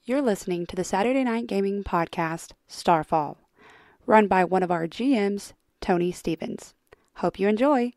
You're listening to the Saturday Night Gaming podcast, Starfall, run by one of our GMs, Tony Stevens. Hope you enjoy.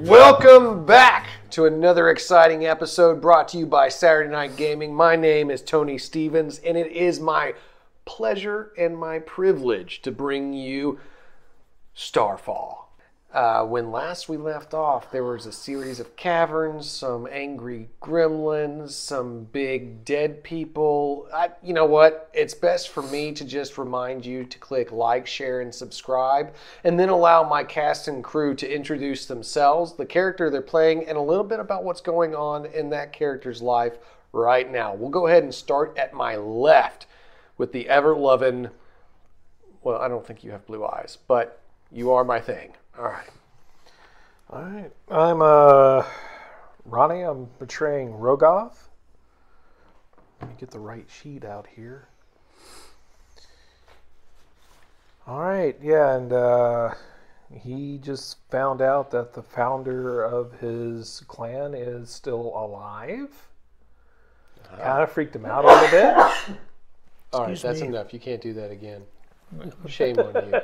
Welcome back to another exciting episode brought to you by Saturday Night Gaming. My name is Tony Stevens, and it is my pleasure and my privilege to bring you Starfall. When last we left off, there was a series of caverns, some angry gremlins, some big dead people. You know what? It's best for me to just remind you to click like, share, and subscribe, and then allow my cast and crew to introduce themselves, the character they're playing, and a little bit about what's going on in that character's life right now. We'll go ahead and start at my left with the ever-loving, well, I don't think you have blue eyes, but you are my thing. All right. I'm Ronnie. I'm portraying Rogoth. Let me get the right sheet out here. All right, yeah, and he just found out that the founder of his clan is still alive. Kind of freaked him out a little bit. All right, that's enough. You can't do that again. Shame on you.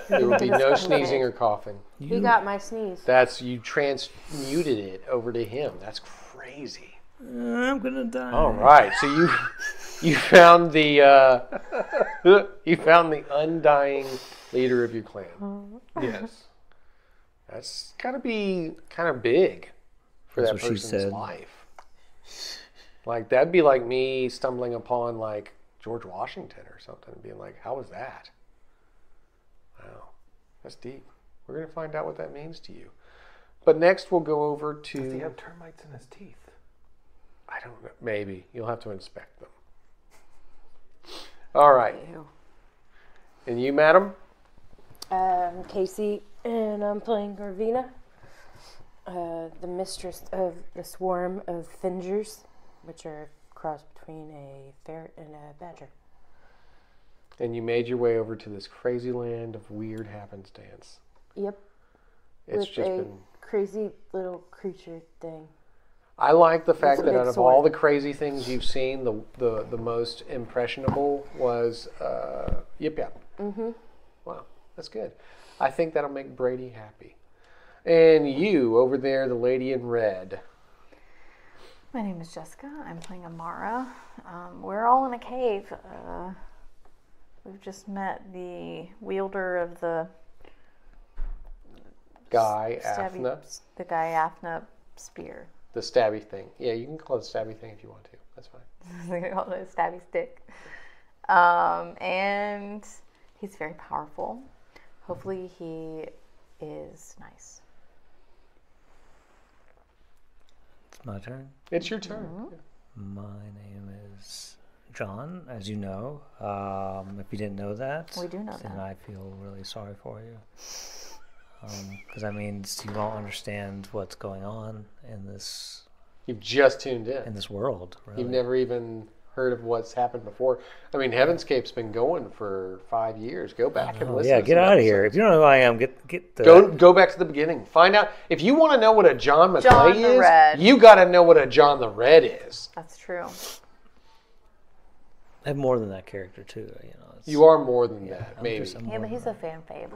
There will be no sneezing or coughing. He got my sneeze. You transmuted it over to him. That's crazy. I'm gonna die. All right, so you found the you found the undying leader of your clan. Yes. That's gotta be kind of big for That's that what she person's said. life. Like that'd be like me stumbling upon like George Washington or something, and being like, "How was that?" Wow, that's deep. We're going to find out what that means to you. But next we'll go over to... Does he have termites in his teeth? I don't know. Maybe. You'll have to inspect them. All right. Ew. And you, madam? Casey, and I'm playing Ravinna, the mistress of the swarm of Fingers, which are a cross between a ferret and a badger. And you made your way over to this crazy land of weird happenstance. Yep. It's With just a been... crazy little creature thing. I like the fact a that big out of sword. all the crazy things you've seen, the most impressionable was Yip Yap. Mm-hmm. Wow, that's good. I think that'll make Brady happy. And you, over there, the lady in red. My name is Jessica. I'm playing Amara. We're all in a cave. We've just met the wielder of the Guy, Athna. The Guy Athna spear. The stabby thing. Yeah, you can call it stabby thing if you want to. That's fine. They call it a stabby stick. And he's very powerful. Hopefully he is nice. It's my turn. It's your turn. Mm-hmm. My name is John, as you know. If you didn't know that, We do know then that. I feel really sorry for you. Because that means you won't understand what's going on in this You've just tuned in. world. Really. You've never even heard of what's happened before. I mean, Heavenscape's been going for 5 years. Go back and listen. Yeah, to get some out of here. episodes. If you don't know who I am, get the... Go back to the beginning. Find out. If you want to know what a John John McClay the is, Red. you got to know what a John the Red is. That's true. I have more than that character, too. It's, You are more than that, I'm maybe. just- I'm Yeah, more but than he's a fan fave.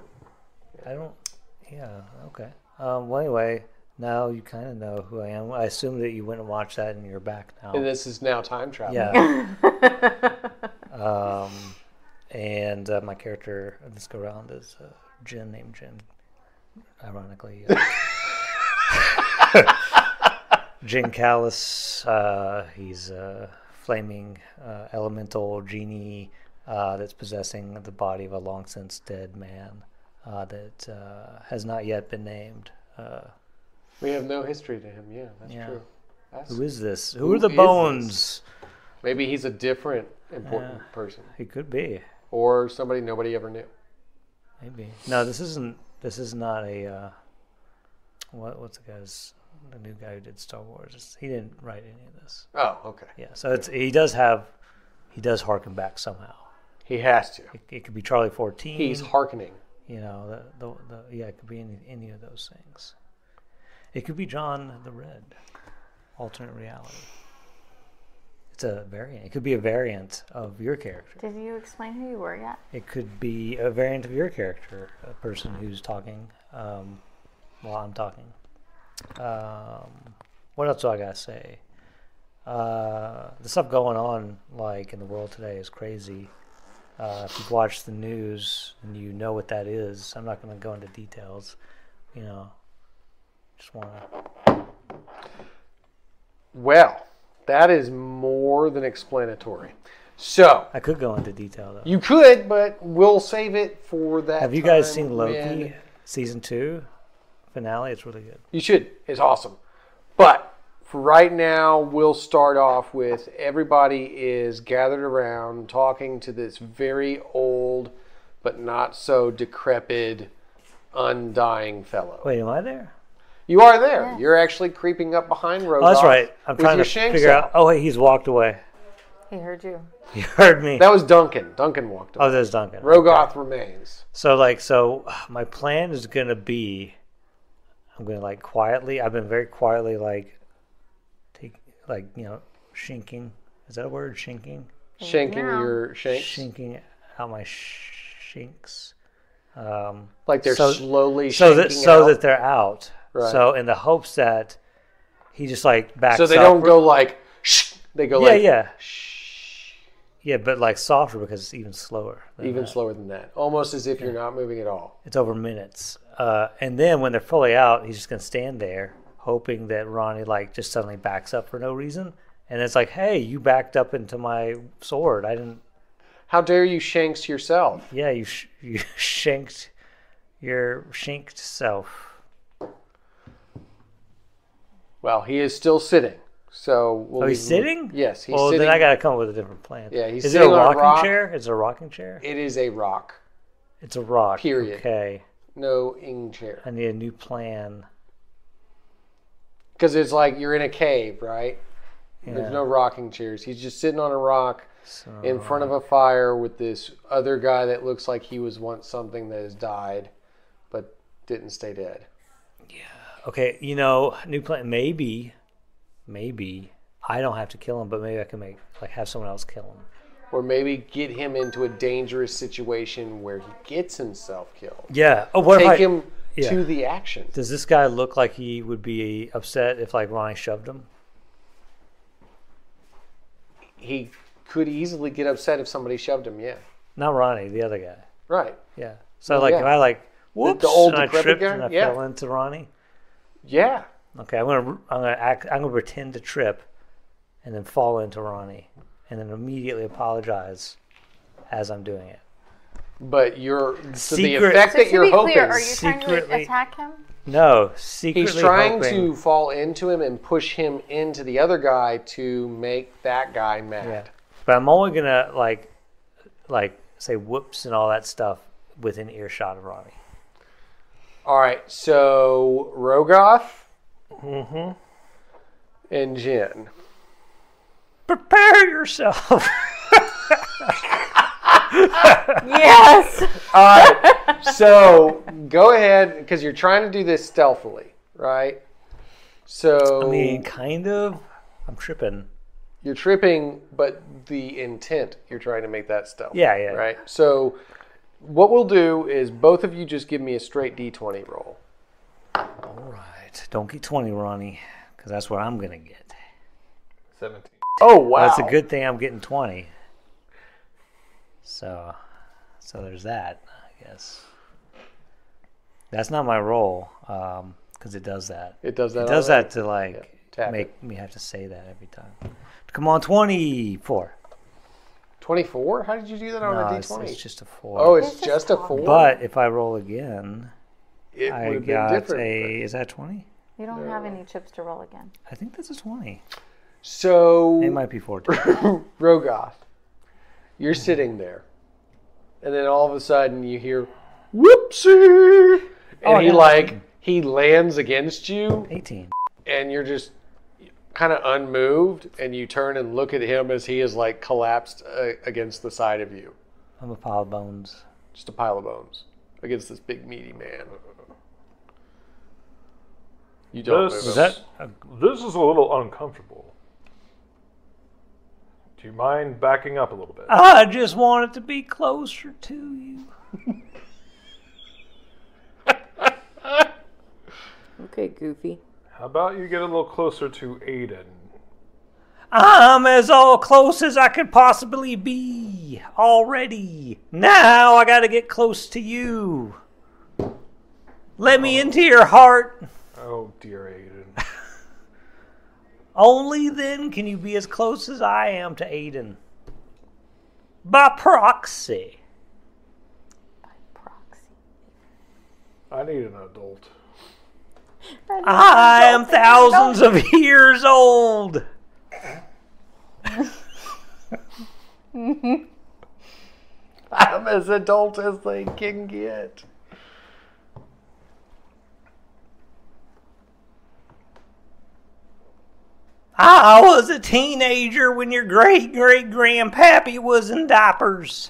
I don't. Yeah. Okay. Well, anyway, now you kind of know who I am. I assume that you went and watched that, and you're back now. And this is now time travel. Yeah. And my character this go round is Jinn, named Jinn. Ironically, Jinn Callus. He's a flaming elemental genie that's possessing the body of a long since dead man. That has not yet been named. We have no history to him. Yeah, that's Yeah. true. That's, Who is this? Who Who are the is bones? maybe he's a different important person. He could be. Or somebody nobody ever knew. Maybe. No, this isn't. This is not a. What's the guy's the new guy who did Star Wars. He didn't write any of this. Oh, okay. Yeah, so he does harken back somehow. He has to. It could be Charlie 14. He's hearkening. You know, it could be any of those things. It could be John the Red, alternate reality. It's a variant. It could be a variant of your character. Did you explain who you were yet? It could be a variant of your character, a person who's talking while I'm talking. What else do I gotta say? The stuff going on like in the world today is crazy. If you've watched the news and you know what that is, I'm not going to go into details. You know, just want to. Well, that is more than explanatory. So I could go into detail though. you could, but we'll save it for that. Have you guys time seen Loki when- season 2 finale? It's really good. You should. It's awesome. But for right now, we'll start off with everybody is gathered around talking to this very old but not so decrepit, undying fellow. Wait, am I there? You are there. Yeah. You're actually creeping up behind Rogoth. Oh, that's right. I'm with trying your to shanks figure out. out. Oh, wait, he's walked away. He heard you. He heard me. That was Duncan. Duncan walked away. Oh, there's Duncan. Rogoth Okay. remains. So my plan is going to be, I'm going to I've been very quietly shinking. Is that a word? Shinking? Shanking Meow. your shanks. Shinking out my shinks. Like they're slowly so shanking out. that they're out. Right. So in the hopes that he just backs So they up. don't go like shh. They go Yeah, but softer because it's even slower. even slower than that. Almost as if you're not moving at all. It's over minutes. And then when they're fully out, he's just going to stand there hoping that Ronnie just suddenly backs up for no reason. And it's like, hey, you backed up into my sword. I didn't. How dare you shanks yourself? Yeah, you shanked your shinked self. Well, he is still sitting. So we'll He's sitting? Yes, he's Well, sitting. then I got to come up with a different plan. Yeah, he's Is it a sitting on a rocking rock. chair? Is it a rocking chair? It is a rock. It's a rock. Period. Okay. No ing chair. I need a new plan. Because it's like you're in a cave, right? Yeah. There's no rocking chairs. He's just sitting on a rock So, in front of a fire with this other guy that looks like he was once something that has died, but didn't stay dead. okay, new plan. Maybe I don't have to kill him, but maybe I can have someone else kill him. Or maybe get him into a dangerous situation where he gets himself killed. Yeah. Oh, what if Take him yeah. to the action. Does this guy look like he would be upset if Ronnie shoved him? He could easily get upset if somebody shoved him, yeah. Not Ronnie, the other guy. Right. Yeah. So yeah. if I whoops, the old and I decrepit tripped guy? and I Yeah. fell into Ronnie. Yeah. Okay, I'm gonna pretend to trip, and then fall into Ronnie, and then immediately apologize as I'm doing it. But the Secret- effect So that to you're be hoping, clear, are you trying to secretly- attack him? No, secretly he's trying hoping, to fall into him and push him into the other guy to make that guy mad. Yeah, but I'm only gonna say whoops and all that stuff within earshot of Ronnie. All right, so Rogoth Mm-hmm. and Jinn. Prepare yourself. Yes. All right, so go ahead because you're trying to do this stealthily, right? So I mean, kind of. I'm tripping. you're tripping, but the intent you're trying to make that stealth. Yeah, yeah. Right. So what we'll do is both of you just give me a straight D20 roll. All right, don't get 20, Ronnie, because that's what I'm gonna get. 17. Oh wow, Well, it's a good thing I'm getting 20. So there's that, I guess. That's not my roll, because it does that. It does that. It does already? that to tap make me have to say that every time. Come on, 24. 24? How did you do that on No, a it's D20? just a 4. Oh, it's It's just just a a 4? But if I roll again, it would I have been got different. is that 20? You don't have any chips to roll again. I think that's a 20. So, It might be 14. Rogoth, you're sitting there, and then all of a sudden you hear, whoopsie! And Oh, he yeah. he lands against you, 18. and you're just kind of unmoved, and you turn and look at him as he is like collapsed against the side of you. I'm a pile of bones. Just a pile of bones against this big meaty man. You don't move him. This is a little uncomfortable. Do you mind backing up a little bit? I just wanted to be closer to you. Okay, Goofy. How about you get a little closer to Aiden? I'm as all close as I could possibly be already. Now I gotta get close to you. Let me into your heart. Oh, dear Aiden. Only then can you be as close as I am to Aiden. By proxy. I need an adult. I am thousands of years old. I'm as adult as they can get. I was a teenager when your great-great-grandpappy was in diapers.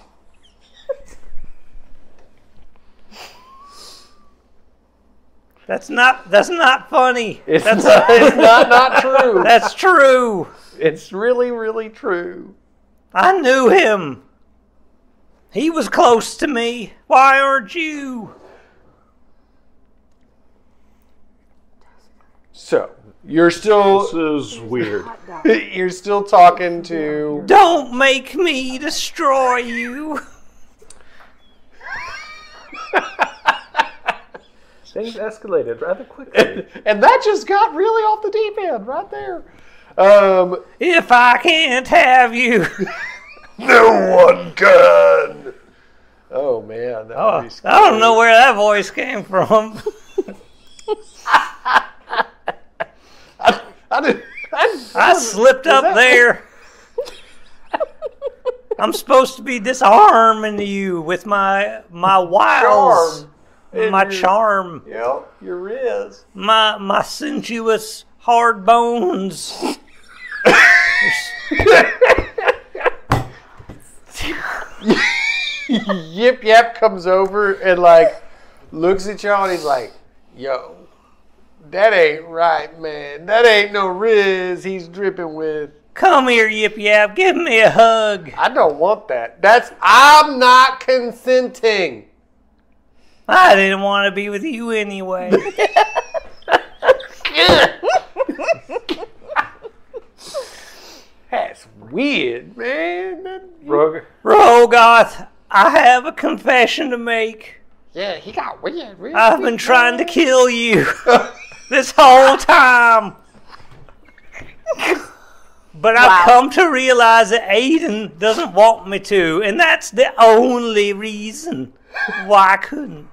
That's not funny. It's not true. That's true. It's really, really true. I knew him. He was close to me. Why aren't you? So, you're still... This is weird. You're still talking to... Don't make me destroy you. Things escalated rather quickly. And that just got really off the deep end right there. If I can't have you. No one can. Oh, man. That would be scary. I don't know where that voice came from. I slipped up there. I'm supposed to be disarming you with my wiles. Charm. My charm. Yep, your riz. My sensuous hard bones. Yip Yap comes over and like looks at y'all and he's like, yo, that ain't right, man. That ain't no riz he's dripping with. Come here, Yip Yap. Give me a hug. I don't want that. I'm not consenting. I didn't want to be with you anyway. That's weird, man. Rogoth, I have a confession to make. Yeah, he got weird. Really I've been trying to kill you this whole time. But I've come to realize that Aiden doesn't want me to, and that's the only reason why I couldn't.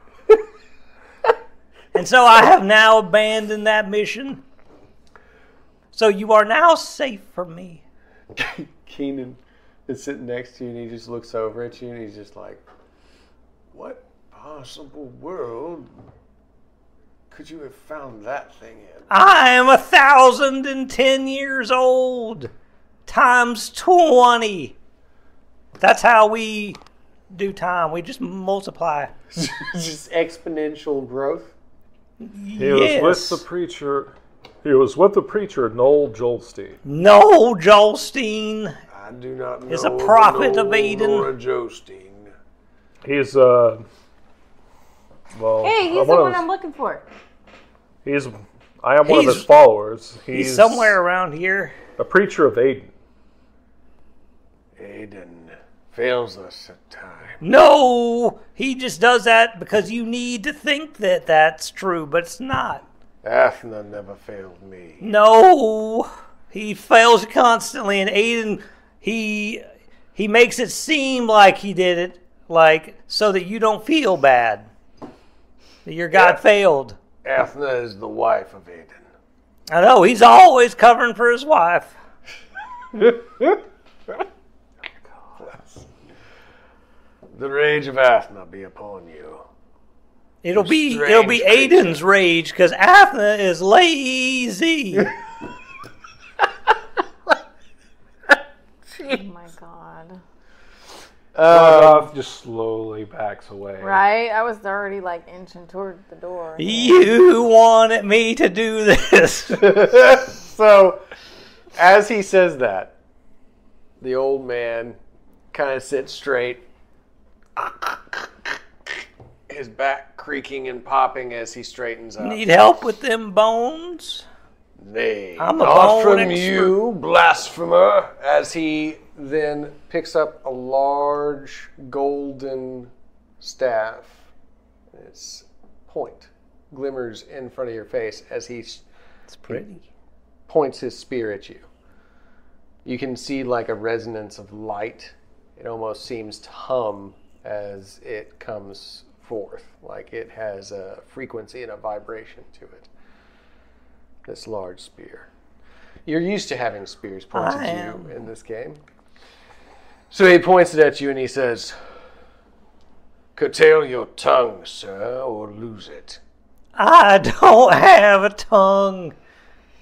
And so I have now abandoned that mission. So you are now safe from me. Keenan is sitting next to you and he just looks over at you and he's just like, what possible world could you have found that thing in? I am 1,010 years old times 20. That's how we do time. We just multiply. Just exponential growth. He was with the preacher. He was with the preacher Noel Jolstein. Noel Jolstein I do not know. is a prophet of Aiden. Nora Jolstein. He's well. Hey, he's the one I'm looking for. I am one of his followers. He's somewhere around here. A preacher of Aiden. Aiden fails us at times. No, he just does that because you need to think that that's true, but it's not. Athena never failed me. No, he fails constantly, and Aiden, he makes it seem like he did it, like so that you don't feel bad that your God failed. Athena is the wife of Aiden. I know, he's always covering for his wife. The rage of Athena be upon you. It'll be Strange Aiden's rage because Athna is lazy. Oh my god. Rogoth just slowly backs away. Right? I was already like inching toward the door. You wanted me to do this. So, as he says that, the old man kind of sits straight, his back creaking and popping as he straightens up. Need help with them bones? Nay, I'm a not bone from expert. you, blasphemer, as he then picks up a large golden staff. Its point glimmers in front of your face as he It's pretty. points his spear at you. You can see like a resonance of light. It almost seems to hum as it comes forth, like it has a frequency and a vibration to it. This large spear. You're used to having spears pointed I at am. you in this game. So he points it at you and he says, "Curtail your tongue, sir, or lose it. I don't have a tongue.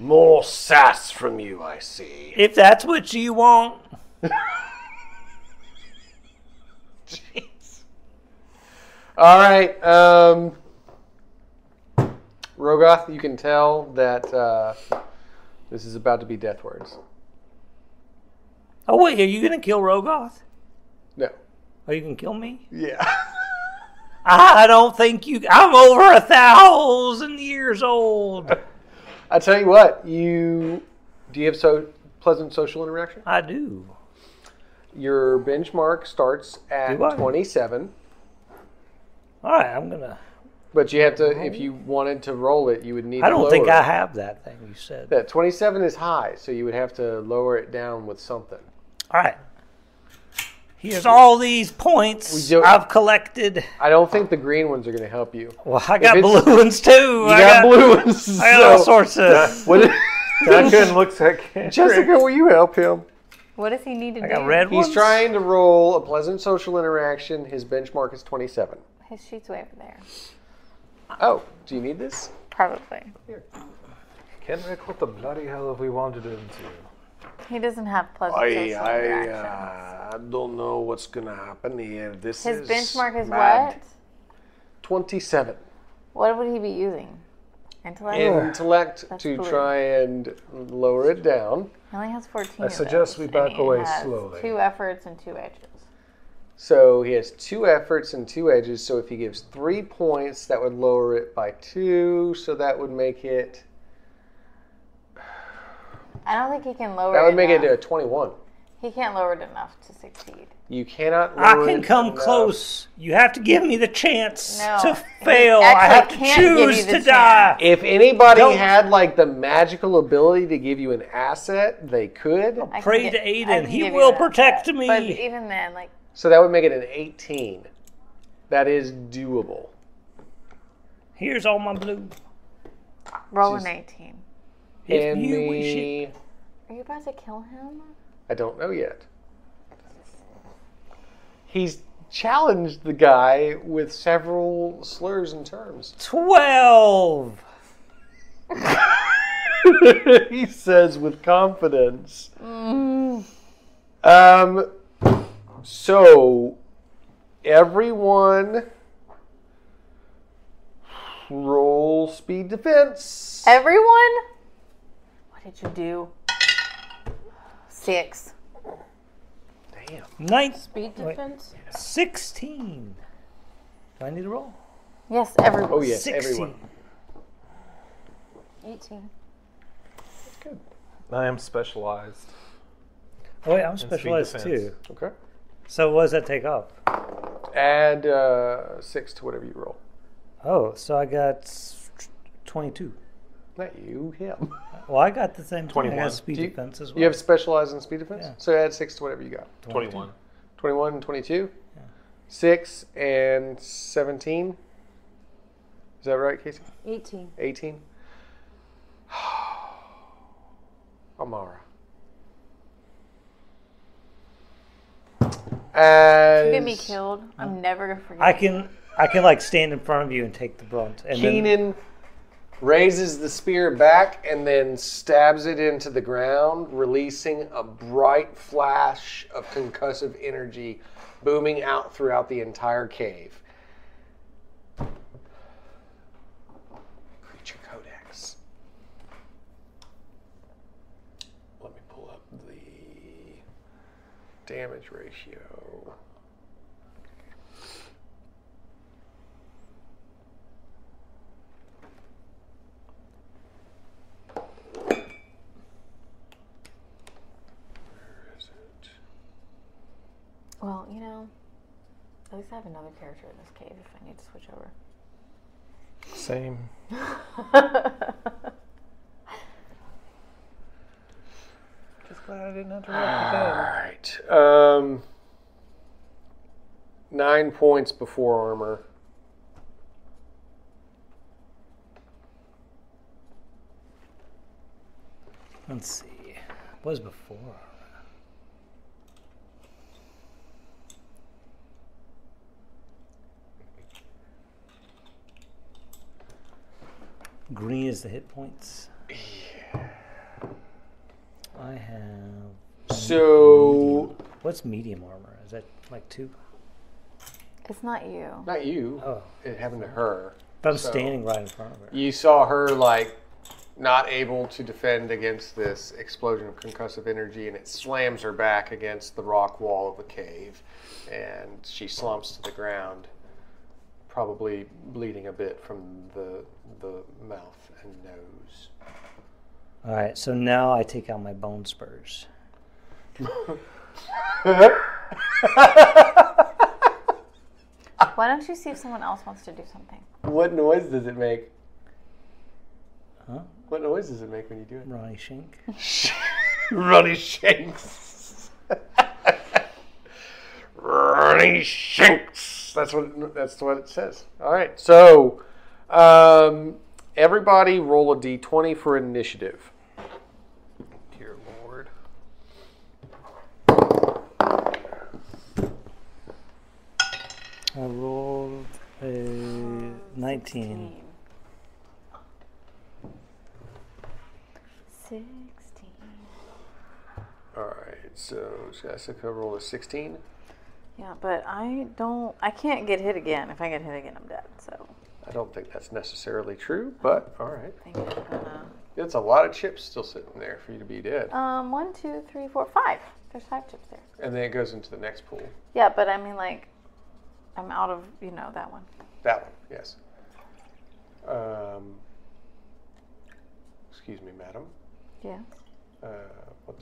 More sass from you, I see." If that's what you want. Jeez. All right. Rogoth, you can tell that this is about to be death words. Oh, wait, are you going to kill Rogoth? No. Are you going to kill me? Yeah. I don't think you... I'm over 1,000 years old. I tell you what. Do you have pleasant social interaction? I do. Your benchmark starts at Do I? 27, All right, I'm going to... but you have to. If you wanted to roll it, you would need. I to don't lower think I it. have that thing you said. That 27 is high, so you would have to lower it down with something. All right. Here's all these points We do- I've collected. I don't think the green ones are going to help you. Well, I got it's- blue ones, too. You got blue ones. I got all sorts of... What Duncan looks at Kendrick. Jessica, will you help him? What does he need to I do? got red ones. He's trying to roll a pleasant social interaction. His benchmark is 27. His sheet's way over there. Oh, do you need this? Probably. Kendrick, what the bloody hell have we wandered into? He doesn't have pleasant social interactions. I don't know what's going to happen here. This His is benchmark is mad. what? 27. What would he be using? Intellect? Intellect That's to blue. try and lower it down. He only has 14 I of suggest those, we and back he away has slowly. 2 efforts and 2 edges. So he has 2 efforts and 2 edges. So if he gives 3 points, that would lower it by 2. So that would make it. I don't think he can lower That it would make it enough. a 21. He can't lower it enough to succeed. You cannot I lower can it come enough. close. You have to give me the chance No, to he fail. I actually have to can't give you choose the to chance. die. If anybody Don't- had like the magical ability to give you an asset, they could. I can Pray get- to I Aiden. can He give you will that, protect me. But even then, like, So that would make it an 18. That is doable. Here's all my blue. roll Just- an 18. If Hand you wish me. it. Are you about to kill him? I don't know yet. He's challenged the guy with several slurs and terms. 12. He says with confidence. So everyone roll speed defense. Everyone? What did you do? 6. Damn. 9, Speed Wait. defense? 16. Do I need to roll? Yes, everyone. Oh yes, 16. everyone. 18. I am specialized. Oh, wait, I'm speed specialized defense. too. Okay. So what does that take off? Add 6 to whatever you roll. Oh, so I got 22. Not you, him. Well, I got the same thing. I 21. got speed Do you- defense as well. You have specialized in speed defense? Yeah. So add 6 to whatever you got. 21. 21 and 22? 6 and 17? Is that right, Casey? 18. 18? Amara. You As get me killed. I'm never going to forget. I can I can like stand in front of you and take the brunt. And Keenan raises the spear back and then stabs it into the ground, releasing a bright flash of concussive energy booming out throughout the entire cave. Creature Codex. Let me pull up the damage ratio. Well, you know, at least I have another character in this cave if I need to switch over. Same. Just glad I didn't have to write it down. All right. 9 points before armor. let's see. What was before? Green is the hit points. Yeah. I have. So, What's medium armor? Is that like 2? It's not you. not you. Oh. It happened to her. But I'm So- standing right in front of her. You saw her, like, not able to defend against this explosion of concussive energy, and it slams her back against the rock wall of the cave, and she slumps to the ground, probably bleeding a bit from the mouth and nose. All right, so now I take out my bone spurs. Why don't you see if someone else wants to do something? What noise does it make? Huh? What noise does it make when you do it? Ronnie Shink. Ronnie Shanks. Ronnie Shanks. That's what it says. All right. So, everybody roll a d20 for initiative. Dear Lord. I rolled a 19. 16. All right. So Jessica rolled a 16. Yeah, but I can't get hit again. If I get hit again, I'm dead. So I don't think that's necessarily true, but all right. I think I'm gonna. It's a lot of chips still sitting there for you to be dead. 1, 2, 3, 4, 5. There's 5 chips there. And then it goes into the next pool. Yeah, but I mean, like, I'm out of, that one. That one, yes. Excuse me, madam. Yeah. What?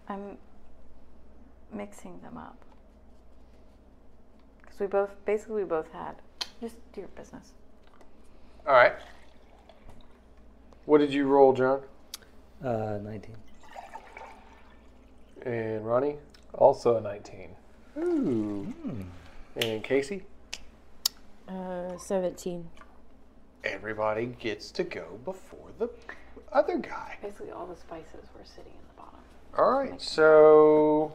I'm mixing them up. Because we both had. Just do your business. All right. What did you roll, John? 19. And Ronnie? Also a 19. Ooh. And Casey? 17. Everybody gets to go before the other guy. Basically, all the spices were sitting in the bottom. All right, so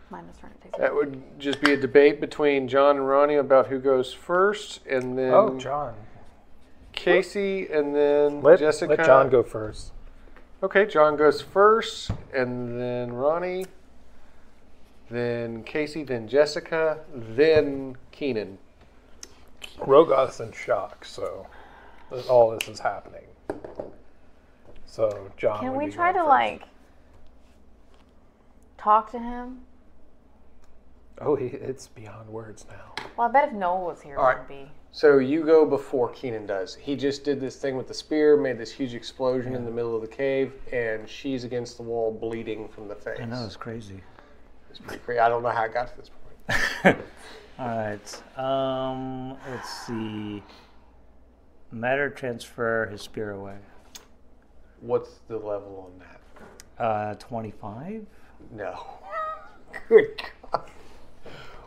Mine was starting to taste. that would just be a debate between John and Ronnie about who goes first, and then Oh, John. Casey, and then Let Jessica. John go first. Okay, John goes first, and then Ronnie, then Casey, then Jessica, then Keenan. Rogoth's in shock, so all this is happening. So John. Can would we be try going to, first. talk to him? Oh, it's beyond words now. Well, I bet if Noel was here, All it right. would be. So you go before Keenan does. He just did this thing with the spear, made this huge explosion in the middle of the cave, and she's against the wall bleeding from the face. I know, it's crazy. It's pretty crazy. I don't know how it got to this point. All right. Let's see. Matter transfer his spear away. What's the level on that? 25? No. Good God.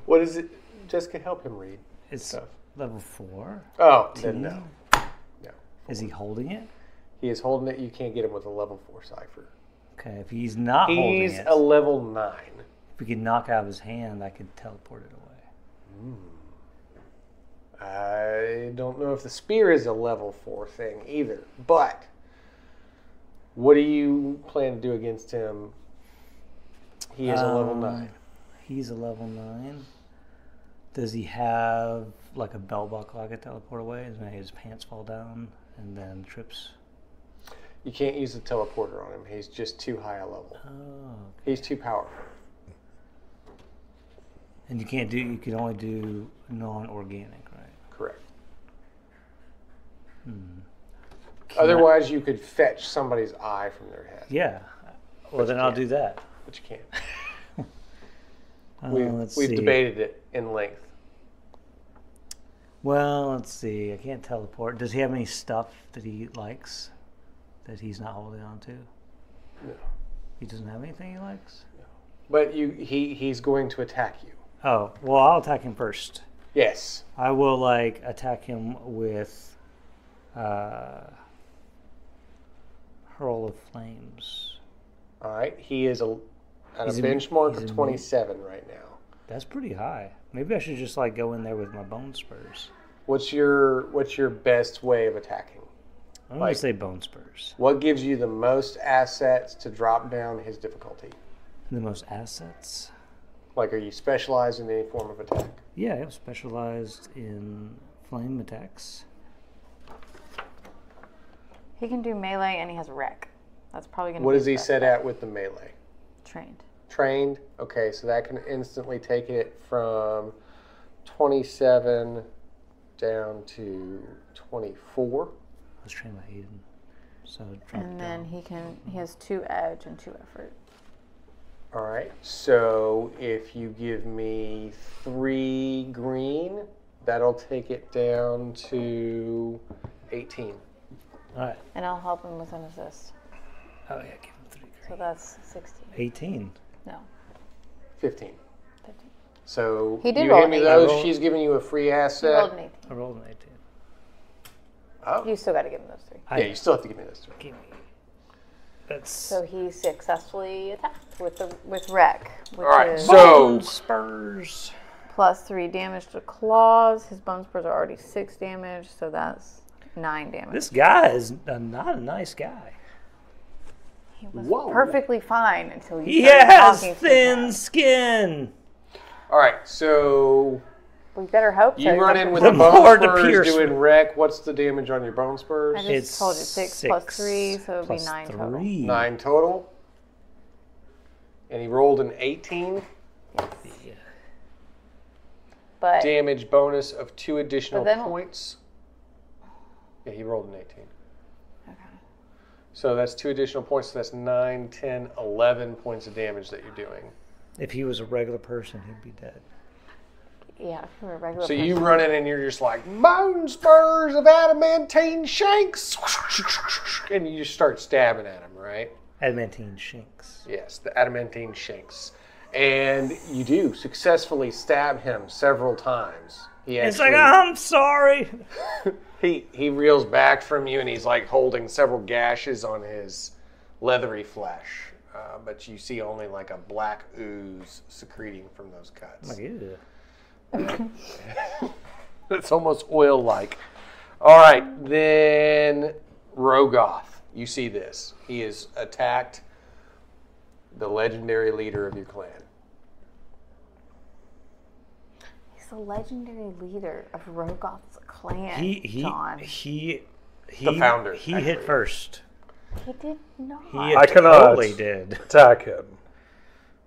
What is it? Jessica, help him read It's stuff. level 4. Oh, T? then no. No. Is he holding it? He is holding it. You can't get him with a level 4 cipher. Okay, if he's not holding He's it, a level 9. if we could knock out of his hand, I could teleport it away. I don't know if the spear is a level 4 thing either, but what do you plan to do against him? He is a level 9. He's a level 9. Does he have like a belt buckle I could teleport away? And then his pants fall down and then trips? You can't use the teleporter on him. He's just too high a level. Oh. Okay. He's too powerful. And you can only do non-organic, right? Correct. Otherwise, you could fetch somebody's eye from their head. yeah. Well, then I'll do that. But you can't. Let's We've see. debated it in length. Well, let's see. I can't teleport. Does he have any stuff that he likes that he's not holding on to? No. He doesn't have anything he likes? But he's going to attack you. Oh, well, I'll attack him first. Yes. I will, attack him with Hurl of Flames. All right. He is at a He's benchmark he's of 27 right now. That's pretty high. Maybe I should just, go in there with my bone spurs. What's your best way of attacking? I'm going to say bone spurs. What gives you the most assets to drop down his difficulty? The most assets? Are you specialized in any form of attack? Yeah, I'm specialized in flame attacks. He can do melee and he has wreck. That's probably going to be What is his he best set bet. at with the melee? Trained. Trained? Okay, so that can instantly take it from 27 down to 24. I was trained by Aiden. So drop And it then down. he has 2 edge and 2 effort. All right, so if you give me 3 green, that'll take it down to 18. All right. And I'll help him with an assist. Oh, yeah, give him 3 green. So that's 16. 18. No, 15. 15. So He did you roll hand me an those, 18. she's giving you a free He asset. rolled an 18. I rolled an 18. Oh, You still got to give him those 3. yeah, you still have to give me those 3. Give me. That's So he successfully attacked with wreck, which All right, is so- bone spurs. plus 3 damage to claws. His bone spurs are already 6 damage, so that's 9 damage. This guy is not a nice guy. He was Whoa. perfectly fine until you He started has talking to thin him. skin. All right, so We better hope so. you He run doesn't in with The the perform. bone more to spurs pierce. doing wreck. What's the damage on your bone spurs? I just It's told you 6 plus 6 3, so it would be plus 9 total. 3. 9 total. And he rolled an 18. Yeah. But Damage bonus of 2 additional But then- points. Yeah, he rolled an 18. okay. So that's 2 additional points. So that's 9, 10, 11 points of damage that you're doing. If he was a regular person, he'd be dead. Yeah, if you were a regular So you person. run in and you're just like, bone spurs of adamantine shanks. And you just start stabbing at him, right? Adamantine shanks. Yes, the adamantine shanks. And you do successfully stab him several times. He It's actually, like, I'm sorry. he reels back from you and he's like holding several gashes on his leathery flesh. But you see only like a black ooze secreting from those cuts. I'm like, ew. It's almost oil-like. All right, then Rogoth. You see this. He has attacked the legendary leader of your clan. He's the legendary leader of Rogoth's clan, He John. The founder, He actually. hit first. He did not. He I cannot totally did. attack him.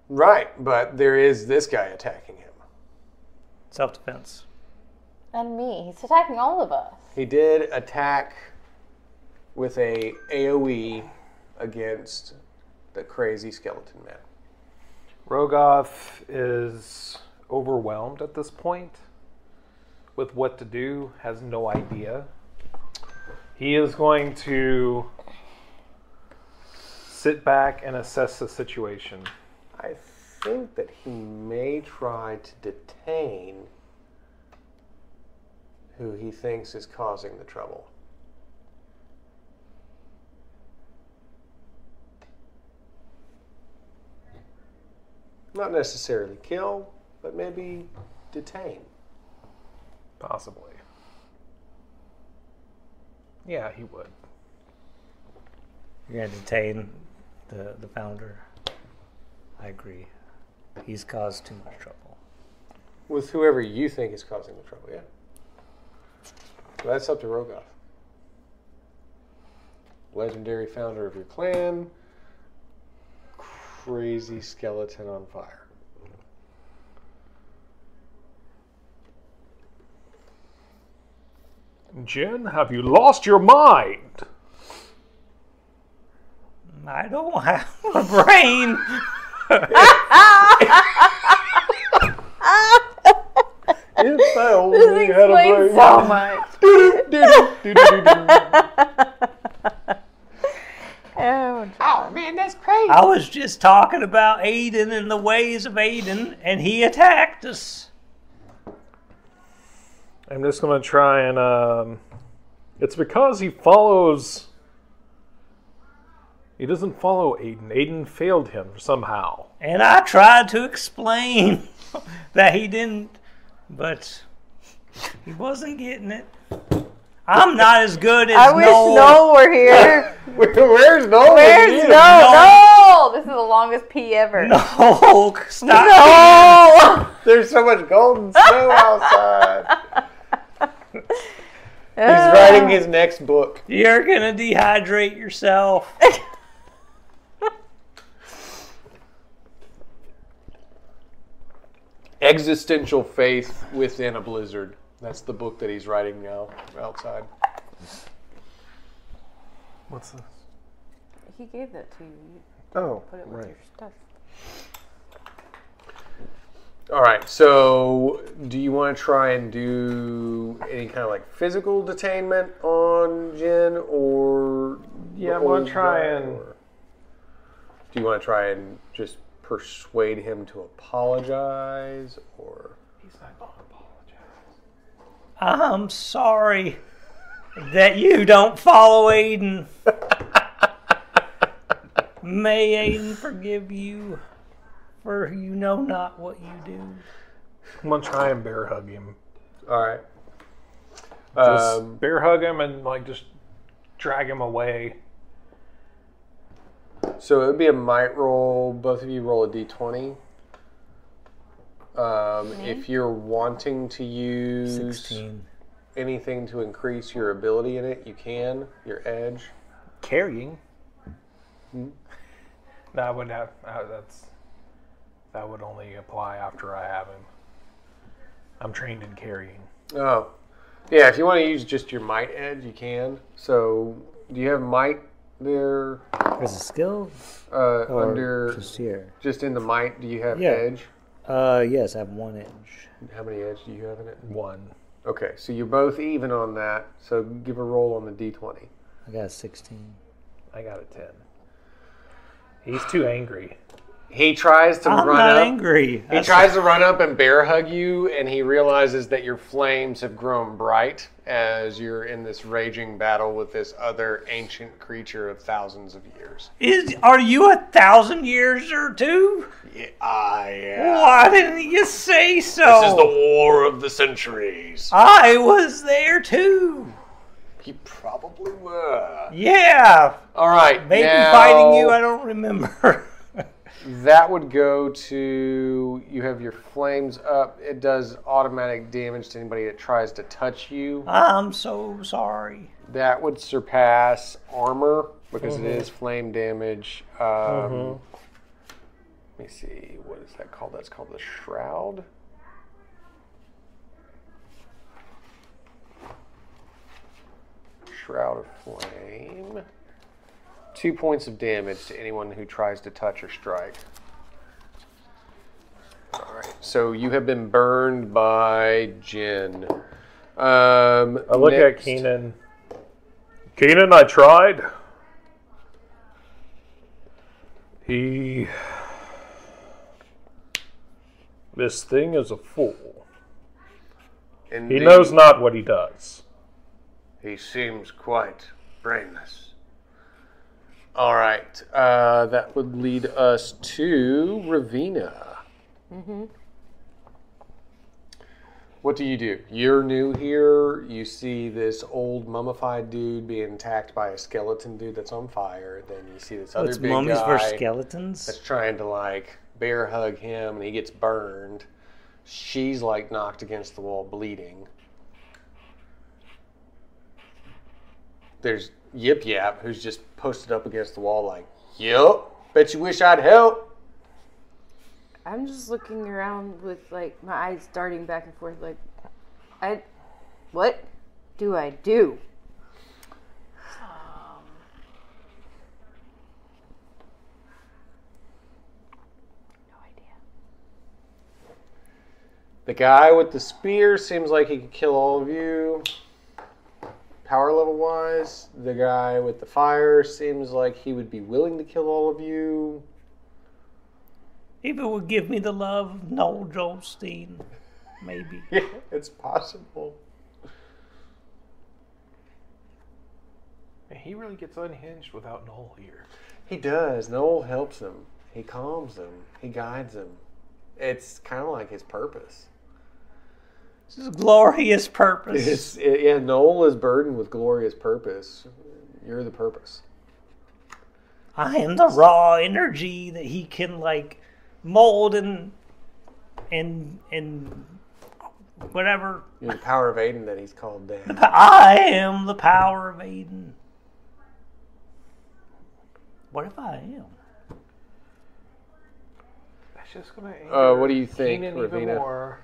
Right, but there is this guy attacking him. Self-defense. And me. He's attacking all of us. He did attack with a AoE against the crazy skeleton man. Rogoth is overwhelmed at this point with what to do, has no idea. He is going to sit back and assess the situation. I think that he may try to detain who he thinks is causing the trouble. Not necessarily kill, but maybe detain. Possibly. Yeah, he would. You're going to detain the founder? I agree. He's caused too much trouble. With whoever you think is causing the trouble, yeah. Well, that's up to Rogoth. Legendary founder of your clan. Crazy skeleton on fire. Jinn, have you lost your mind? I don't have a brain. If I only had a brain. So much. Oh man, that's crazy. I was just talking about Aiden and the ways of Aiden, and he attacked us. I'm just going to try and... it's because he follows... He doesn't follow Aiden. Aiden failed him somehow. And I tried to explain that he didn't, but he wasn't getting it. I'm not as good as I wish Noel were here. Where's Noel? Where's Noel? This is the longest pee ever. No, stop. No! There's so much golden snow outside. He's writing his next book. You're going to dehydrate yourself. Existential Faith Within a Blizzard. That's the book that he's writing now outside. What's this? He gave that to you. You Oh, put it with your stuff. All right, so do you want to try and do any kind of like physical detainment on Jinn, or Yeah, I'm going to try and... Do you want to try and just persuade him to apologize, or... He's not going to apologize. I'm sorry that you don't follow Aiden. May Aiden forgive you, for you know not what you do. I'm going to try and bear hug him. All right. Just bear hug him and like just drag him away. So it would be a might roll. Both of you roll a d20. If you're wanting to use 16. anything to increase your ability in it, you can. Your edge. Carrying? Hmm? No, I wouldn't have... that would only apply after I have him. I'm trained in carrying. Oh. Yeah, if you want to use just your might edge, you can. So, do you have might there? There's a skill? Or Under... just here? Just in the might, do you have Yeah. edge? Yes, I have 1 edge. How many edge do you have in it? 1. Okay, so you're both even on that. So give a roll on the d20. I got a 16. I got a 10. He's too angry. He tries to I'm run not up. angry. He tries to run up and bear hug you, and he realizes that your flames have grown bright as you're in this raging battle with this other ancient creature of thousands of years. Are you 1,000 years or two? Yeah, I am. Why didn't you say so? This is the war of the centuries. I was there too. You probably were. Yeah. All right. Maybe now, fighting you, I don't remember. That would go to, you have your flames up. It does automatic damage to anybody that tries to touch you. I'm so sorry. That would surpass armor because it is flame damage. Let me see, what is that called? That's called the Shroud. Shroud of Flame. 2 points of damage to anyone who tries to touch or strike. All right, so you have been burned by Jinn. I look at Keenan. Keenan, I tried. This thing is a fool. Indeed. He knows not what he does. He seems quite brainless. All right, that would lead us to Ravinna. What do? You're new here. You see this old mummified dude being attacked by a skeleton dude that's on fire. Then you see this other big mummies guy versus skeletons? that's trying to like bear hug him, and he gets burned. She's like knocked against the wall, bleeding. There's Yip Yap, who's just posted up against the wall, like, "Yup, bet you wish I'd help." I'm just looking around with like my eyes darting back and forth, like, what do I do? No idea. The guy with the spear seems like he could kill all of you, power level wise. The guy with the fire seems like he would be willing to kill all of you. If it would give me the love of Noel Joelstein, maybe. Yeah, it's possible. And he really gets unhinged without Noel here. He does. Noel helps him. He calms him. He guides him. It's kind of like his purpose. This is a glorious purpose. Yeah, Noel is burdened with glorious purpose. You're the purpose. I am the raw energy that he can like mold and whatever. You're the power of Aiden that he's called down. I am the power of Aiden. What if I am? That's just gonna anger What do you think, Keenan even Ravinna? more.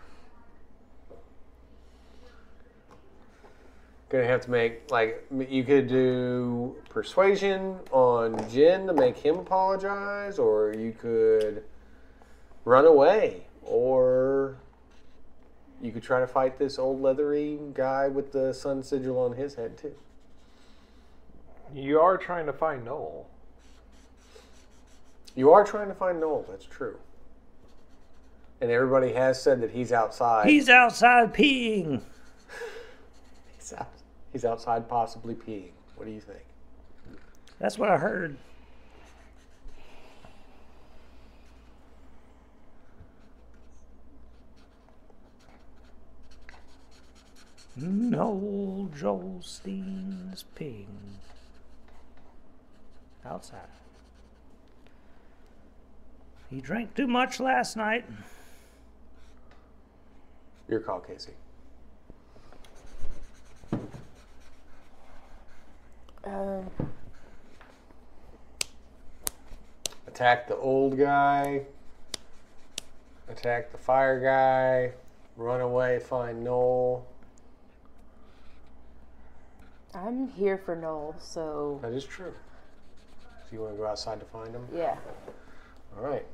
Gonna have to make, like, you could do persuasion on Jinn to make him apologize, or you could run away, or you could try to fight this old leathery guy with the sun sigil on his head too. You are trying to find Noel. You are trying to find Noel, that's true. And everybody has said that he's outside. He's outside peeing. He's outside possibly peeing. What do you think? That's what I heard. Noel Joelstein's peeing. Outside. He drank too much last night. Your call, Casey. Attack the old guy. Attack the fire guy. Run away, find Noel. I'm here for Noel, so That is true. So you want to go outside to find him? yeah. All right.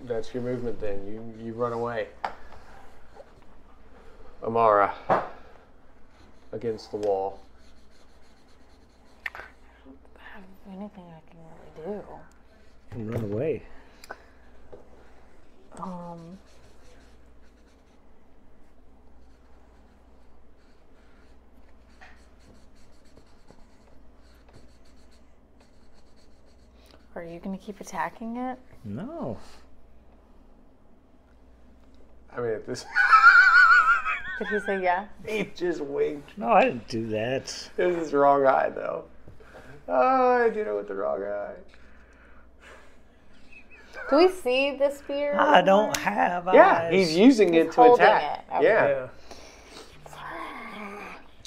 That's your movement then. You run away. Amara. Against the wall. Anything I can really do. And run away. Are you going to keep attacking it? No. I mean, at this... Did he say yeah? he just winked. No, I didn't do that. This is the wrong eye, though. Oh, I did it with the wrong eye. Do we see the spear? I don't have eyes. Yeah, he's using it to holding attack. it. Okay. Yeah.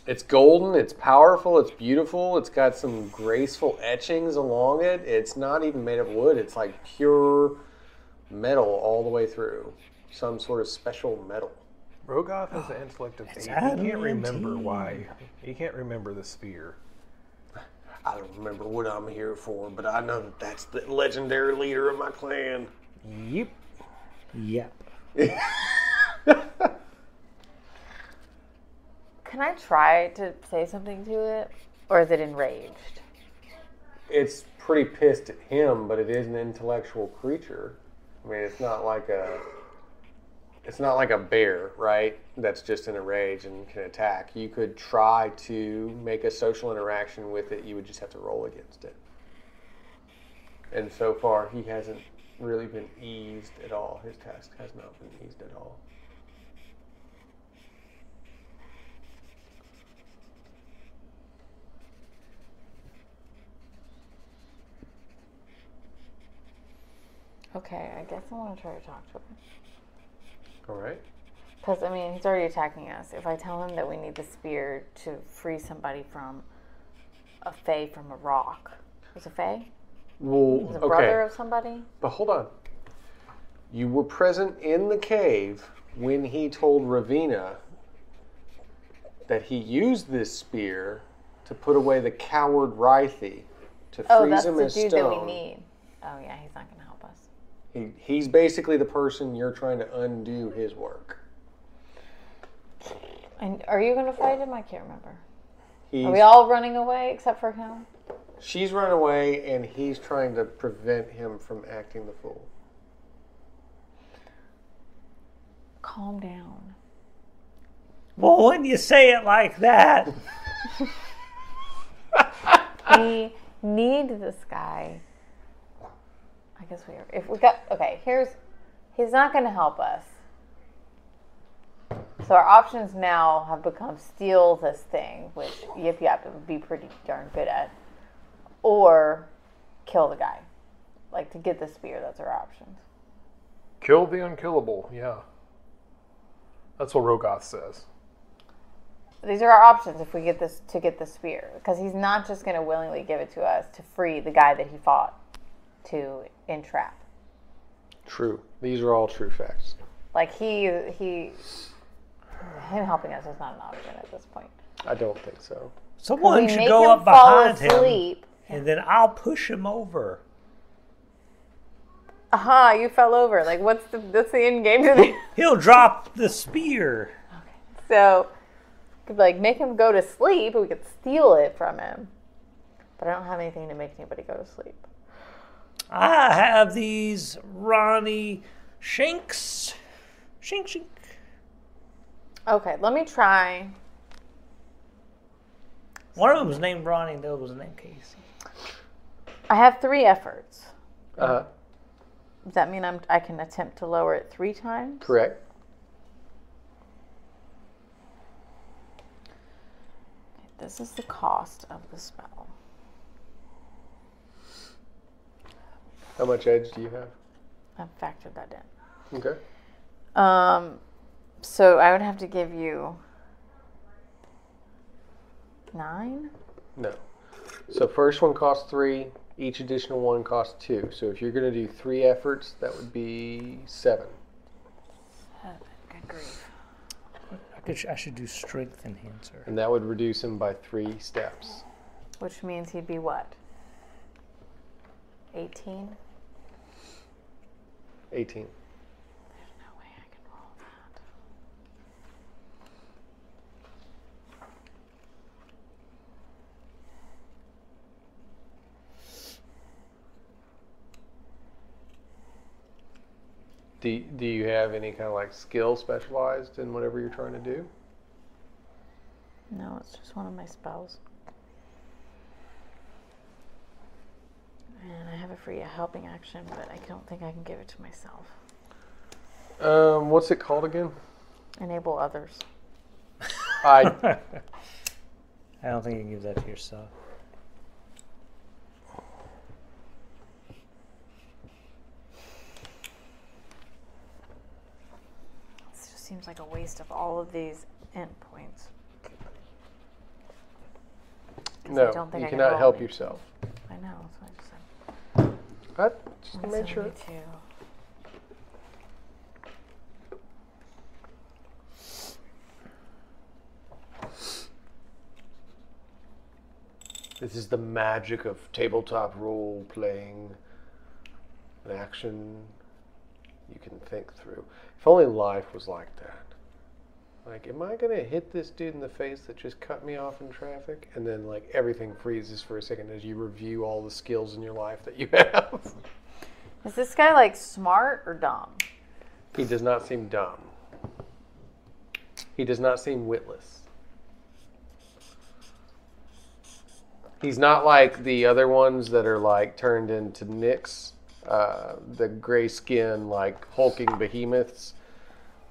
It's golden, it's powerful, it's beautiful, it's got some graceful etchings along it. It's not even made of wood, it's like pure metal all the way through. Some sort of special metal. Rogoth has the intellect of 8. He can't remember why. He can't remember the spear. I don't remember what I'm here for, but I know that that's the legendary leader of my clan. Yep. Yep. Can I try to say something to it? Or is it enraged? It's pretty pissed at him, but it is an intellectual creature. I mean, it's not like a bear, right? That's just in a rage and can attack. You could try to make a social interaction with it. You would just have to roll against it. And so far, he hasn't really been eased at all. His task has not been eased at all. Okay, I guess I want to try to talk to him. All right. Because, I mean, he's already attacking us. If I tell him that we need the spear to free somebody from a fae from a rock. Was a fae? Well, Was a brother of somebody? But hold on. You were present in the cave when he told Ravinna that he used this spear to put away the coward Rythi, to freeze him as stone. Oh, that's the dude that we need. Oh, yeah, he's not going to help us. He's basically the person you're trying to undo his work. And are you going to fight him? I can't remember. Are we all running away except for him? She's run away, and he's trying to prevent him from acting the fool. Calm down. Well, when you say it like that. We need this guy. I guess we are. If we got okay, he's not going to help us. So our options now have become steal this thing, which Yip Yap would be pretty darn good at, or kill the guy. Like to get the spear. That's our options. Kill the unkillable, yeah. That's what Rogoth says. These are our options if we get this to get the spear, because he's not just going to willingly give it to us to free the guy that he fought to entrap. True. These are all true facts. Like him helping us is not an option at this point. I don't think so. Someone should make go him up fall behind asleep. him, and then I'll push him over. Aha, you fell over. Like, what's the end game today? He'll drop the spear. So, could like make him go to sleep. We could steal it from him. But I don't have anything to make anybody go to sleep. I have these Ronnie Shanks. Shink, shink. Okay, let me try. One of them was named Ronnie, and the other was named Casey. I have 3 efforts. Uh-huh. Does that mean I can attempt to lower it 3 times? Correct. Okay, this is the cost of the spell. How much edge do you have? I've factored that in. Okay. So I would have to give you 9? No. So first one costs 3. Each additional one costs 2. So if you're going to do 3 efforts, that would be 7. Good grief. I should do strength enhancer. And that would reduce him by 3 steps. Which means he'd be what? 18? 18. There's no way I can roll that. Do you have any kind of like skill specialized in whatever you're trying to do? No, it's just one of my spells. And I have a free helping action, but I don't think I can give it to myself. What's it called again? Enable others. I don't think you can give that to yourself. This just seems like a waste of all of these endpoints. No, think you I can cannot roll help it. yourself. I know, that's what I just said. Just to make sure. 172. This is the magic of tabletop role playing, an action you can think through. If only life was like that. Like, am I going to hit this dude in the face that just cut me off in traffic? And then, like, everything freezes for a second as you review all the skills in your life that you have. Is this guy, like, smart or dumb? He does not seem dumb. He does not seem witless. He's not like the other ones that are, like, turned into Nyx. The gray skin, like, hulking behemoths,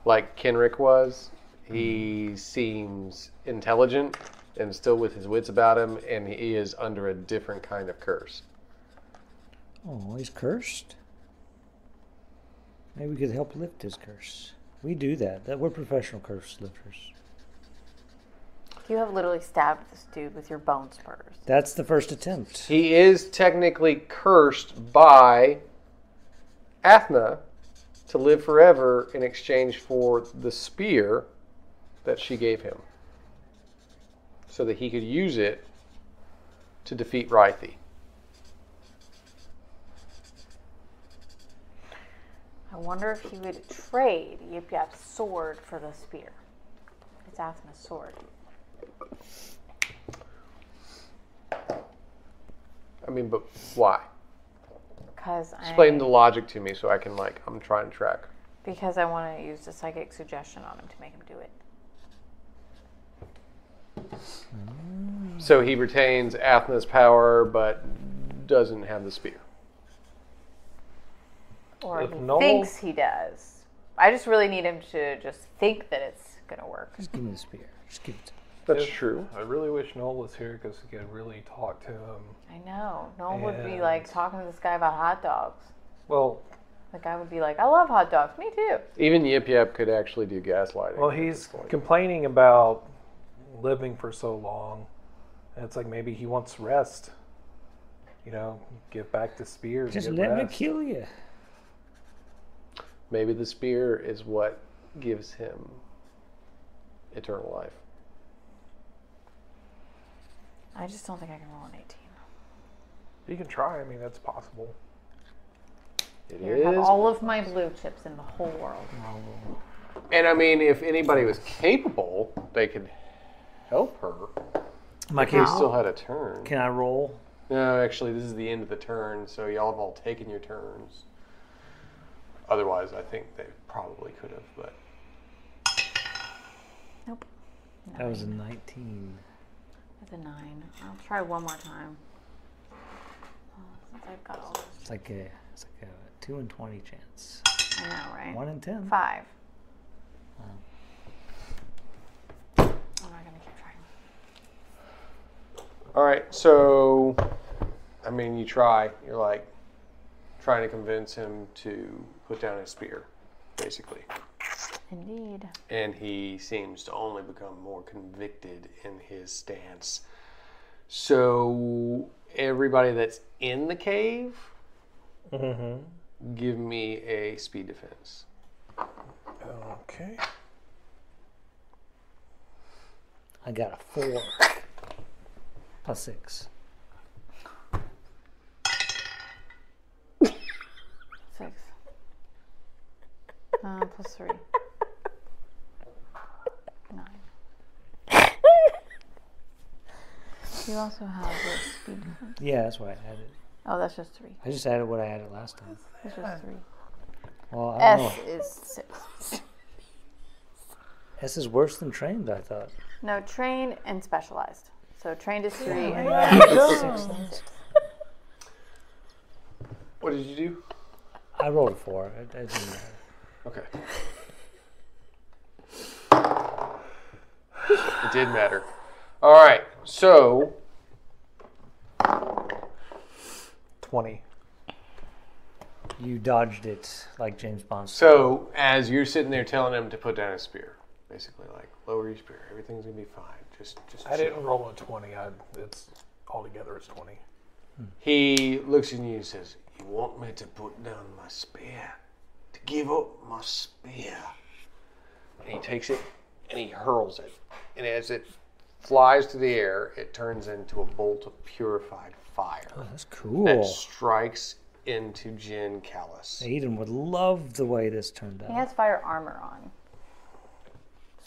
like Kenrick was. He seems intelligent and still with his wits about him, and he is under a different kind of curse. Oh, he's cursed? Maybe we could help lift his curse. We do that. We're professional curse lifters. You have literally stabbed this dude with your bone spurs. That's the first attempt. He is technically cursed by Athna to live forever in exchange for the spear that she gave him, so that he could use it to defeat Rythi. I wonder if he would trade Yip Yap's sword for the spear. It's Athna's sword. I mean, but why? Explain the logic to me so I can, I'm trying to track. Because I want to use the psychic suggestion on him to make him do it. So he retains Athna's power, but doesn't have the spear. Or If he Noel- thinks he does. I just really need him to just think that it's going to work. Just give me the spear. Just give it to me. That's If- true. I really wish Noel was here because we could really talk to him. I know. Noel would be And- talking to this guy about hot dogs. Well, The guy would be like, I love hot dogs. Me too. Even Yip Yap could actually do gaslighting. well, he's complaining about living for so long. And it's like maybe he wants rest. Give back the spear. and Just get let me rest. kill you. Maybe the spear is what gives him eternal life. I just don't think I can roll an 18. You can try. I mean, that's possible. It Here, have is. all of my blue chips in the whole world. And I mean, if anybody was capable, they could help her. My They case. still had a turn. Can I roll? No, actually, this is the end of the turn, so y'all have all taken your turns. Otherwise, I think they probably could have, but... Nope. That was a 19. That's a 9. I'll try one more time. Since I've got all this. It's like a 2 in 20 chance. I know, right? 1 in 10. 5. I'm not gonna keep trying. All right, so, I mean, you try. You're trying to convince him to put down his spear, basically. Indeed. And he seems to only become more convicted in his stance. So, everybody that's in the cave, give me a speed defense. Okay. I got a 4. Plus 6. 6. Plus 3. 9. You also have the speed defense. Yeah, that's why I added. Oh, that's just 3. I just added what I added last time. That's just 3. Well, I don't S know. is 6. S is worse than trained, I thought. No, trained and specialized. So trained is 3 and What did you do? I rolled a 4. It didn't matter. Okay. It did matter. All right, so 20. You dodged it like James Bond. So, as you're sitting there telling him to put down his spear, basically lower your spear, everything's gonna be fine. Just I chill. didn't roll a 20. It's altogether it's 20. He looks at you and says, "You want me to put down my spear? To give up my spear?" And he takes it and he hurls it, and as it flies through the air, it turns into a bolt of purified fire Oh, that's cool. that strikes into Jinn Callus. Aiden would love the way this turned out. he has fire armor on.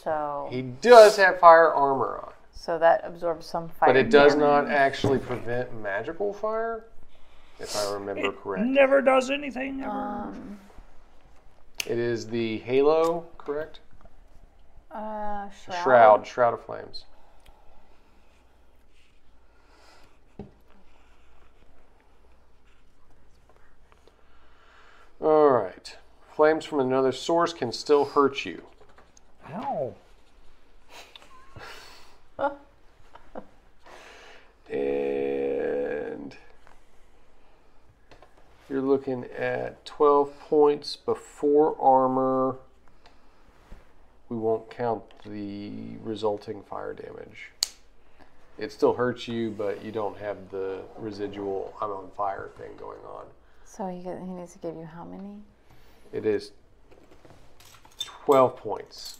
So He does have fire armor on, that absorbs some fire. but it does damage. not actually prevent magical fire, if I remember correctly. Never does anything ever. It is the halo, correct? Shroud. Shroud of Flames. All right. Flames from another source can still hurt you. Ow. And You're looking at 12 points before armor. We won't count the resulting fire damage. It still hurts you, but you don't have the residual I'm on fire thing going on. So he needs to give you how many? It is 12 points.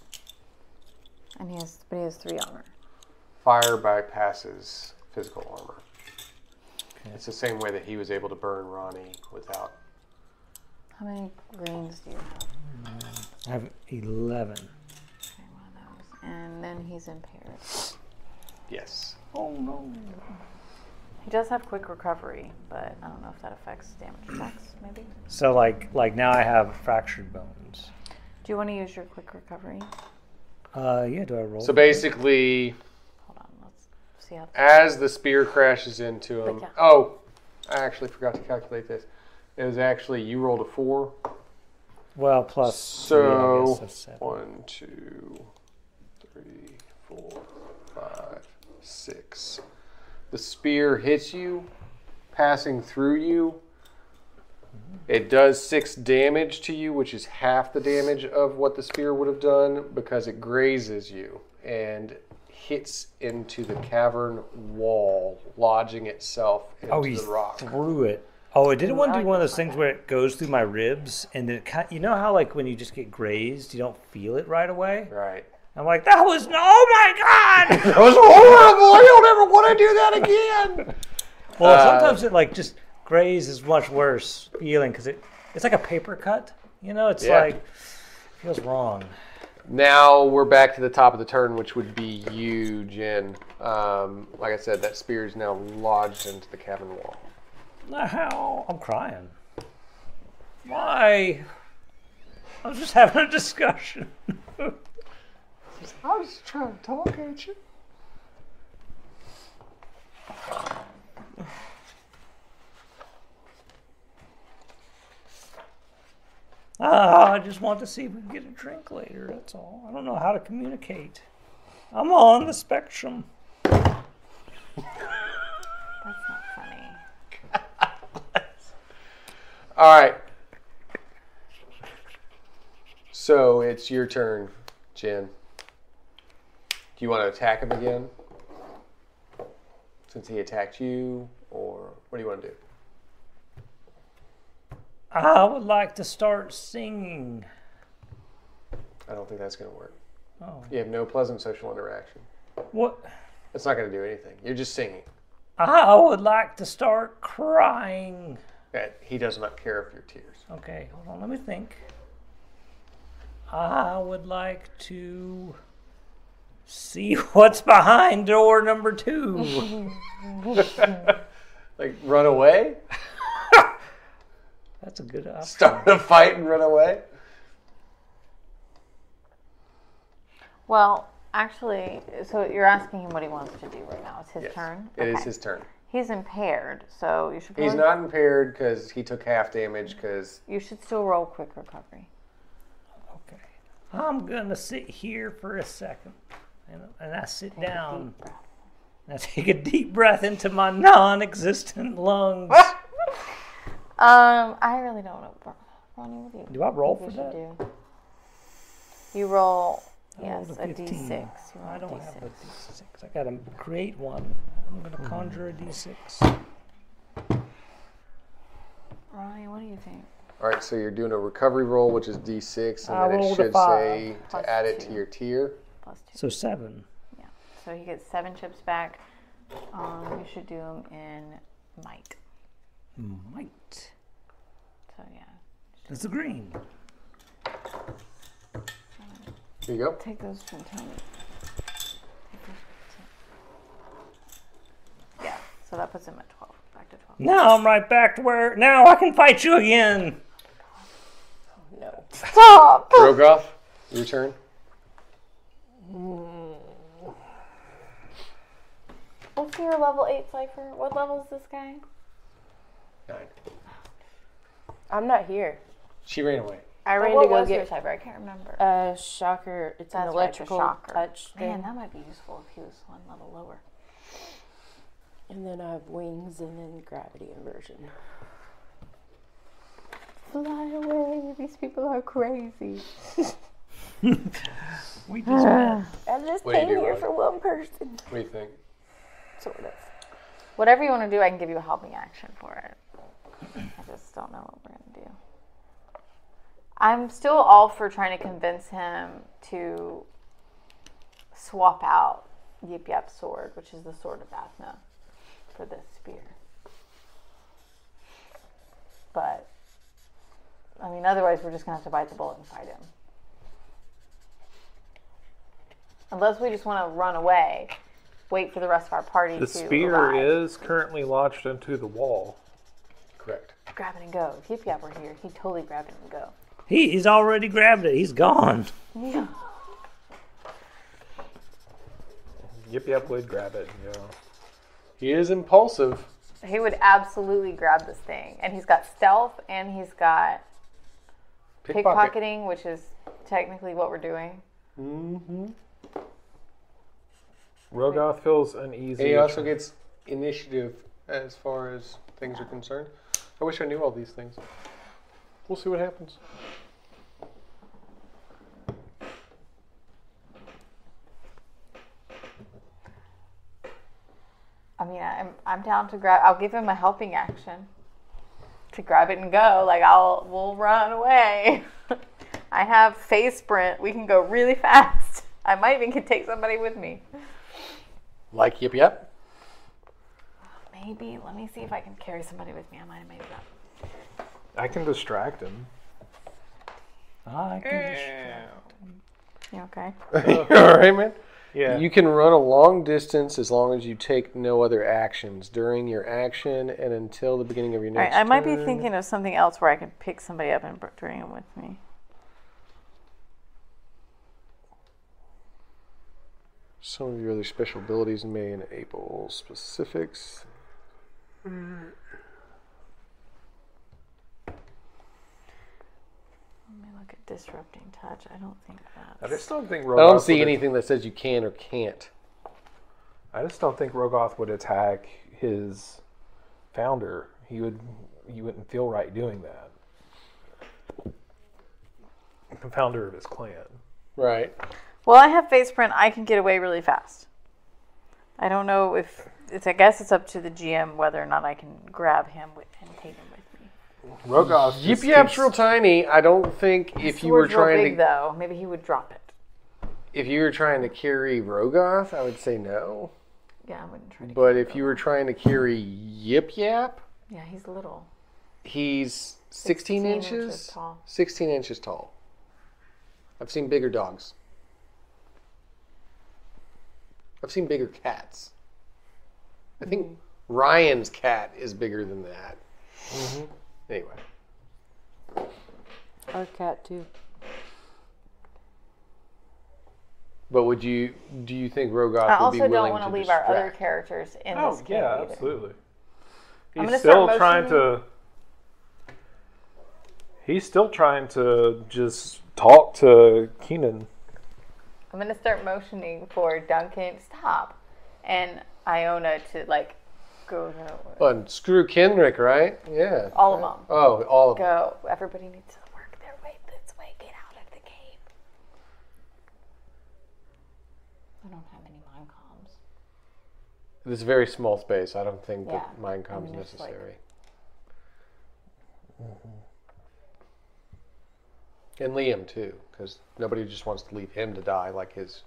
And he has 3 armor. Fire bypasses physical armor. Okay. It's the same way that he was able to burn Ronnie without. How many greens do you have? I have 11. Okay, one of those. And then he's impaired. Yes. Oh no. He does have quick recovery, but I don't know if that affects damage effects, maybe. So like now I have fractured bones. Do you want to use your quick recovery? Yeah, do I roll? So basically, Hold on, let's see how. as the spear crashes into him. Yeah. Oh, I actually forgot to calculate this. It was actually, you rolled a 4. Well, plus So, 3, I guess, that's 7. 1, 2, 3, 4, 5, 6. The spear hits you, passing through you. It does 6 damage to you, which is half the damage of what the spear would have done because it grazes you and hits into the cavern wall, lodging itself into the rock. Threw it. Oh, it didn't want to do one of those things where it goes through my ribs and then you know how like when you just get grazed, you don't feel it right away? Right. I'm like, that was, oh my God! That was horrible! I don't ever want to do that again! Well, sometimes it like just graze is much worse feeling because it's like a paper cut. You know, it's like, feels wrong. Now we're back to the top of the turn, which would be you, Jinn. Like I said, that spear is now lodged into the cavern wall. How? I'm crying. Why? I was just having a discussion. I was just trying to talk at you. I just want to see if we can get a drink later, that's all. I don't know how to communicate. I'm on the spectrum. That's not funny. All right. So it's your turn, Jinn. Do you want to attack him again? Since he attacked you, or what do you want to do? I would like to start singing. I don't think that's going to work. Oh. You have no pleasant social interaction. What? It's not going to do anything. You're just singing. I would like to start crying. He does not care of your tears. Okay, hold on, let me think. I would like to see what's behind door number 2. Like, run away? That's a good option. Start a fight and run away? Well, actually, so you're asking him what he wants to do right now. It's his turn? It is his turn. He's impaired, so you should He's not impaired because he took half damage because... You should still roll quick recovery. Okay. I'm going to sit here for a second. And I sit down. And I take a deep breath into my non-existent lungs. I really don't know. Ronnie, what do I roll for that? You roll, yes, rolled a D6. I don't have a D6. I got to create one. I'm going to conjure a D6. Ronnie, what do you think? All right, so you're doing a recovery roll, which is D6, and I then it rolled a should 5. say to add it to your tier. +2. So 7. Yeah. So he gets 7 chips back. You should do them in might. Might. So yeah. That's the green. Here you go. Take those from Tony. Yeah. So that puts him at 12. Back to 12. Now I'm right back to where... Now I can fight you again. No. Stop! Rogoth, your turn. What's your level 8 cipher? What level is this guy? 9. I'm not here. She ran away. I ran what to go was your get cipher? I can't remember. shocker. It's That's an right, electrical the shocker. touch thing. Man, that might be useful if he was one level lower. And then I have wings and then gravity inversion. Fly away. These people are crazy. We just met. I just What do you came do, here Rose? for one person. What do you think? Sort of. Whatever you want to do, I can give you a helping action for it. I just don't know what we're going to do. I'm still all for trying to convince him to swap out Yip Yap's sword, which is the sword of Athna, for this spear. But, I mean, otherwise we're just going to have to bite the bullet and fight him. Unless we just want to run away, wait for the rest of our party The to spear arrive. is currently lodged into the wall. Correct. Grab it and go. If Yip Yap were here, he'd totally grab it and go. He's already grabbed it. He's gone. Yip Yap would grab it. Yeah. He is impulsive. He would absolutely grab this thing. And he's got stealth and he's got pickpocketing, which is technically what we're doing. Mm-hmm. Rogoth feels uneasy. He also gets initiative as far as things are concerned. I wish I knew all these things. We'll see what happens. I mean, I'm down to grab. I'll give him a helping action to grab it and go. Like we'll run away. I have phase sprint. We can go really fast. I might even take somebody with me. Like Yip Yap? Maybe. Let me see if I can carry somebody with me. I might have made it up. I can distract him. I can distract. You okay? All right, man. Yeah. You can run a long distance as long as you take no other actions during your action and until the beginning of your All right. next I might be turn. thinking of something else where I can pick somebody up and bring them with me. Some of your other special abilities may enable specifics. Let me look at disrupting touch. I don't think I that's... just don't think I Rogoth don't see would- anything that says you can or can't. I just don't think Rogoth would attack his founder. He wouldn't feel right doing that. The founder of his clan. Right. Well, I have phase sprint. I can get away really fast. I don't know if it's. I guess it's up to the GM whether or not I can grab him and take him with me. Rogoth Yip just Yap's keeps- real tiny. I don't think if you were Sword's real trying big, to though, maybe he would drop it. if you were trying to carry Rogoth, I would say no. Yeah, I wouldn't try to. But carry if you him. were trying to carry Yip Yap, Yeah, he's little. he's 16 inches tall. 16 inches tall. I've seen bigger dogs. I've seen bigger cats. I think Ryan's cat is bigger than that. Anyway. Our cat too. But do you think Rogoth I would be also willing don't want to to leave our other distract? characters in Oh, this game. yeah, either. absolutely. I'm He's gonna still start trying motioning. to. He's still trying to just talk to Keenan. I'm gonna start motioning for Duncan stop, and Iona to go. Well, screw Kenrick, right? Yeah. All of them. Oh, all of them. Go. Everybody needs to work their way this way. Get out of the cave. I don't have any mind comms. This is a very small space. I don't think Yeah. that mind I comm mean, is it's like- necessary. And Liam, too, because nobody just wants to leave him to die like his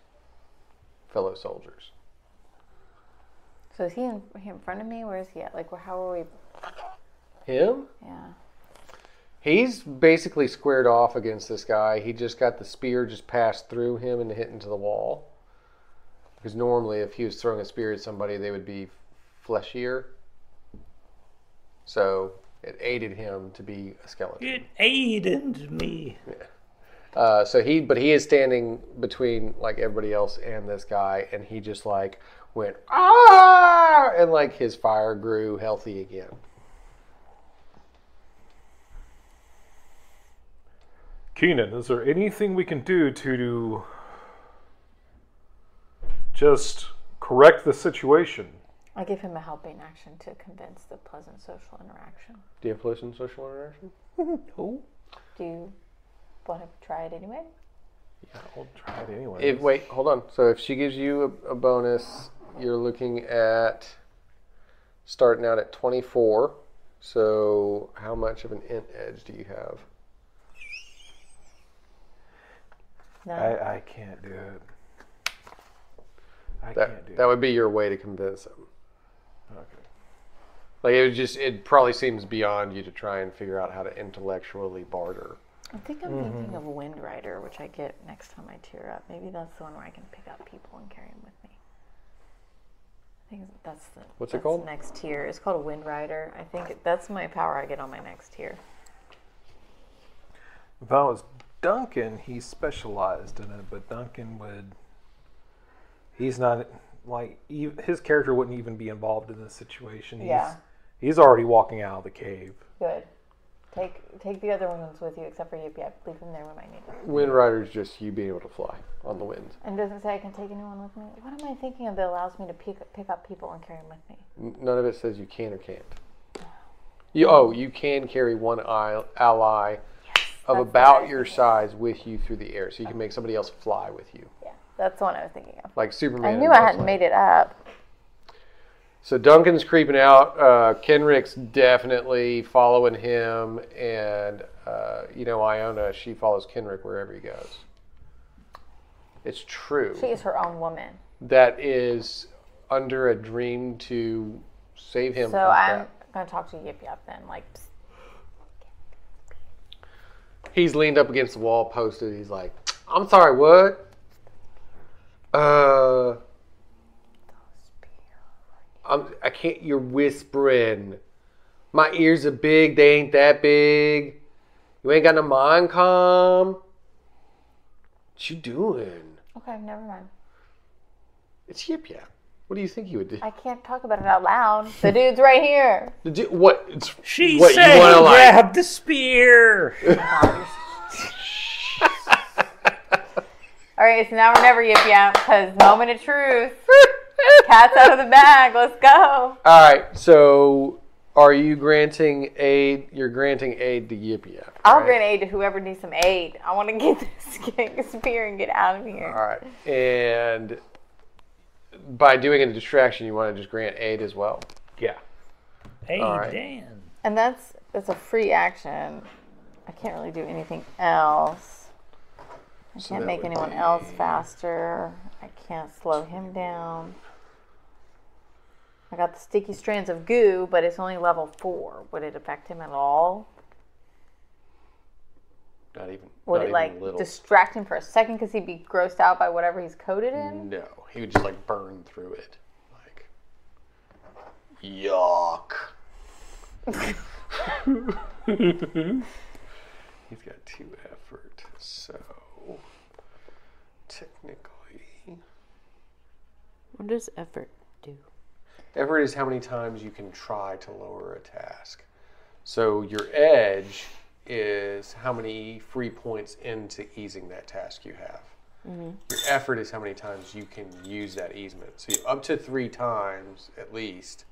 fellow soldiers. So is he in front of me? Where is he at? How are we? Him? Yeah. He's basically squared off against this guy. He just got the spear just passed through him and hit into the wall. Because normally if he was throwing a spear at somebody, they would be fleshier. So it aided him to be a skeleton. It aided me. So he is standing between everybody else and this guy, and he just went ah, and his fire grew healthy again. Keenan, is there anything we can do to just correct the situation? I give him a helping action to convince the pleasant social interaction. Do you have pleasant social interaction? Oh. Do you want to try it anyway? Yeah, I'll try it anyway. Wait, hold on. So if she gives you a bonus, you're looking at starting out at 24. So how much of an int edge do you have? No. I can't do it. I can't do it. That would be your way to convince him. Okay. Like it probably seems beyond you to try and figure out how to intellectually barter. I think I'm thinking of Wind Rider, which I get next time I tier up. Maybe that's the one where I can pick up people and carry them with me. I think that's the What's it called? Next tier. It's called a Wind Rider. I think that's my power I get on my next tier. If I was Duncan, he specialized in it, but Duncan he's not, like, his character wouldn't even be involved in this situation. He's already walking out of the cave. Good. Take the other ones with you, except for Yip Yap. Leave them there when I need them. Wind Rider is just you being able to fly on the wind. And doesn't say I can take anyone with me. What am I thinking of that allows me to pick up people and carry them with me? None of it says you can or can't. You can carry one ally of about your size with you through the air, so you can make somebody else fly with you. Yeah, that's the one I was thinking of. Like Superman. I knew I hadn't made it up. So Duncan's creeping out. Kenrick's definitely following him, and Iona, she follows Kenrick wherever he goes. It's true. She is her own woman. That is under a dream to save him. So I'm gonna talk to Yip Yap then, like. Psst. He's leaned up against the wall, posted. He's like, "I'm sorry, what? I can't. You're whispering. My ears are big. They ain't that big. You ain't got no mind calm. What you doing? Okay, never mind. It's Yip Yap. What do you think he would do? I can't talk about it out loud. The dude's right here. What? She what, said, you wanna, grab the spear. All right, so now we're never Yip Yap, because moment of truth. Cat's out of the bag. Let's go. All right. So, are you granting aid? You're granting aid to Yip Yap. Right? I'll grant aid to whoever needs some aid. I want to get this spear and get out of here. All right. And by doing a distraction, you want to just grant aid as well. Yeah. Hey, All right. Dan. And that's a free action. I can't really do anything else. I can't make anyone else faster. I can't slow him down. I got the sticky strands of goo, but it's only level 4. Would it affect him at all? Not even. Would not it like even little. distract him for a second because he'd be grossed out by whatever he's coated in? No, he would just like burn through it. Like, yuck. He's got 2 effort, so technically. What does effort do? Effort is how many times you can try to lower a task. So your edge is how many free points into easing that task you have. Mm-hmm. Your effort is how many times you can use that easement. So up to 3 times at least,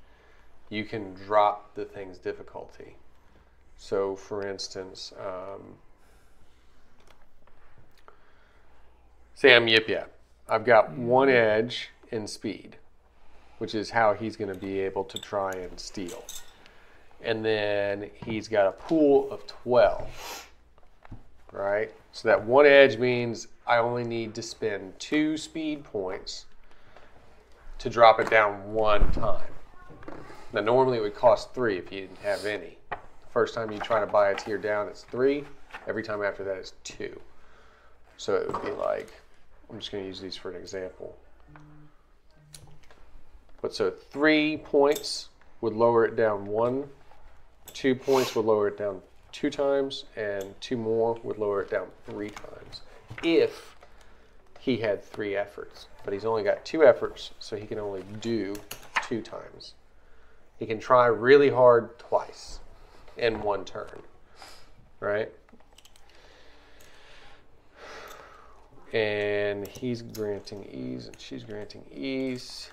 you can drop the thing's difficulty. So for instance, say I'm Yip Yap. I've got 1 edge in speed, which is how he's going to be able to try and steal. And then he's got a pool of 12, right? So that 1 edge means I only need to spend 2 speed points to drop it down 1 time. Now normally it would cost 3 if you didn't have any. The first time you try to buy a tier down, it's 3. Every time after that is 2. So it would be like, I'm just going to use these for an example. But so 3 points would lower it down 1. 2 points would lower it down 2 times, and 2 more would lower it down 3 times. If he had 3 efforts, but he's only got 2 efforts, so he can only do 2 times. He can try really hard twice in 1 turn, right? And he's granting ease, and she's granting ease.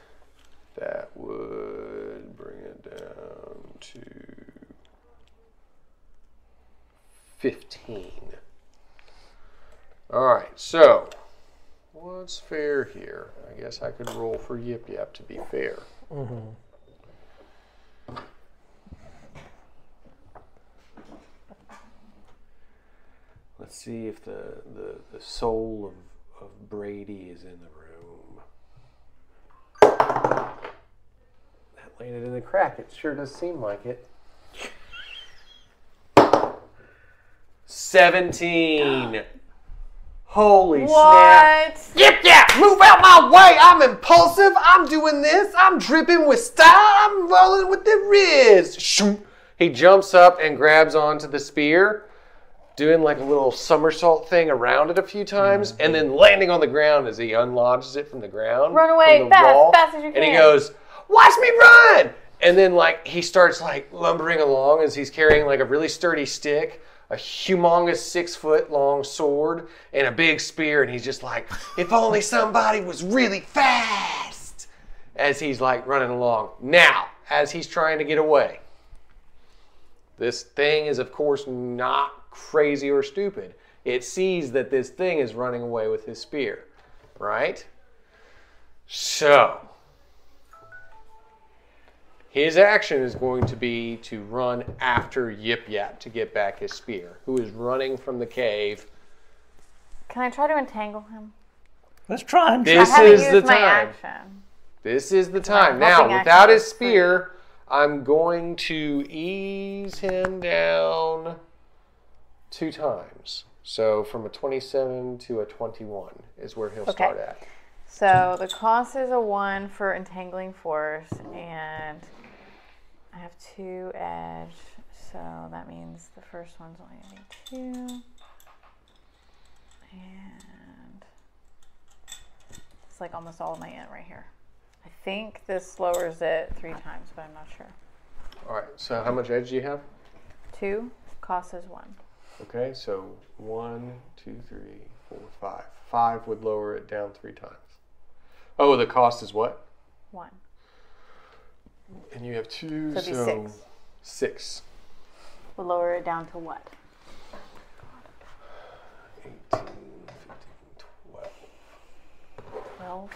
That would All right, so what's fair here? I guess I could roll for Yip Yap to be fair. Mm-hmm. Let's see if the soul of Brady is in the room. That landed in the crack. It sure does seem like it. 17. Holy snap. What? Yip yap! Move out my way! I'm impulsive. I'm doing this. I'm dripping with style. I'm rolling with the riz. Shoot. He jumps up and grabs onto the spear, doing like a little somersault thing around it a few times, and then landing on the ground as he unlodges it from the ground. Run away, from the wall, fast as you can. And he goes, "Watch me run!" And then like he starts like lumbering along as he's carrying like a really sturdy stick, a humongous 6-foot long sword, and a big spear, and he's just like, if only somebody was really fast, as he's like running along. Now, as he's trying to get away, this thing is of course not crazy or stupid. It sees that this thing is running away with his spear, right? So, his action is going to be to run after Yip Yap to get back his spear, who is running from the cave. Can I try to entangle him? Let's try and This I haven't is used the my time. action. This is the time. My Now, helping without action his is free. spear, I'm going to ease him down 2 times. So from a 27 to a 21 is where he'll start at. So the cost is a 1 for entangling force, and I have 2 edge, so that means the first one's only going to be 2. And it's like almost all of my int right here. I think this lowers it 3 times, but I'm not sure. All right, so how much edge do you have? 2, cost is 1. Okay, so 1, 2, 3, 4, 5. 5 would lower it down 3 times. Oh, the cost is what? 1. And you have 2, So it'd be so 6. 6. We'll lower it down to what? 18, 15, 12.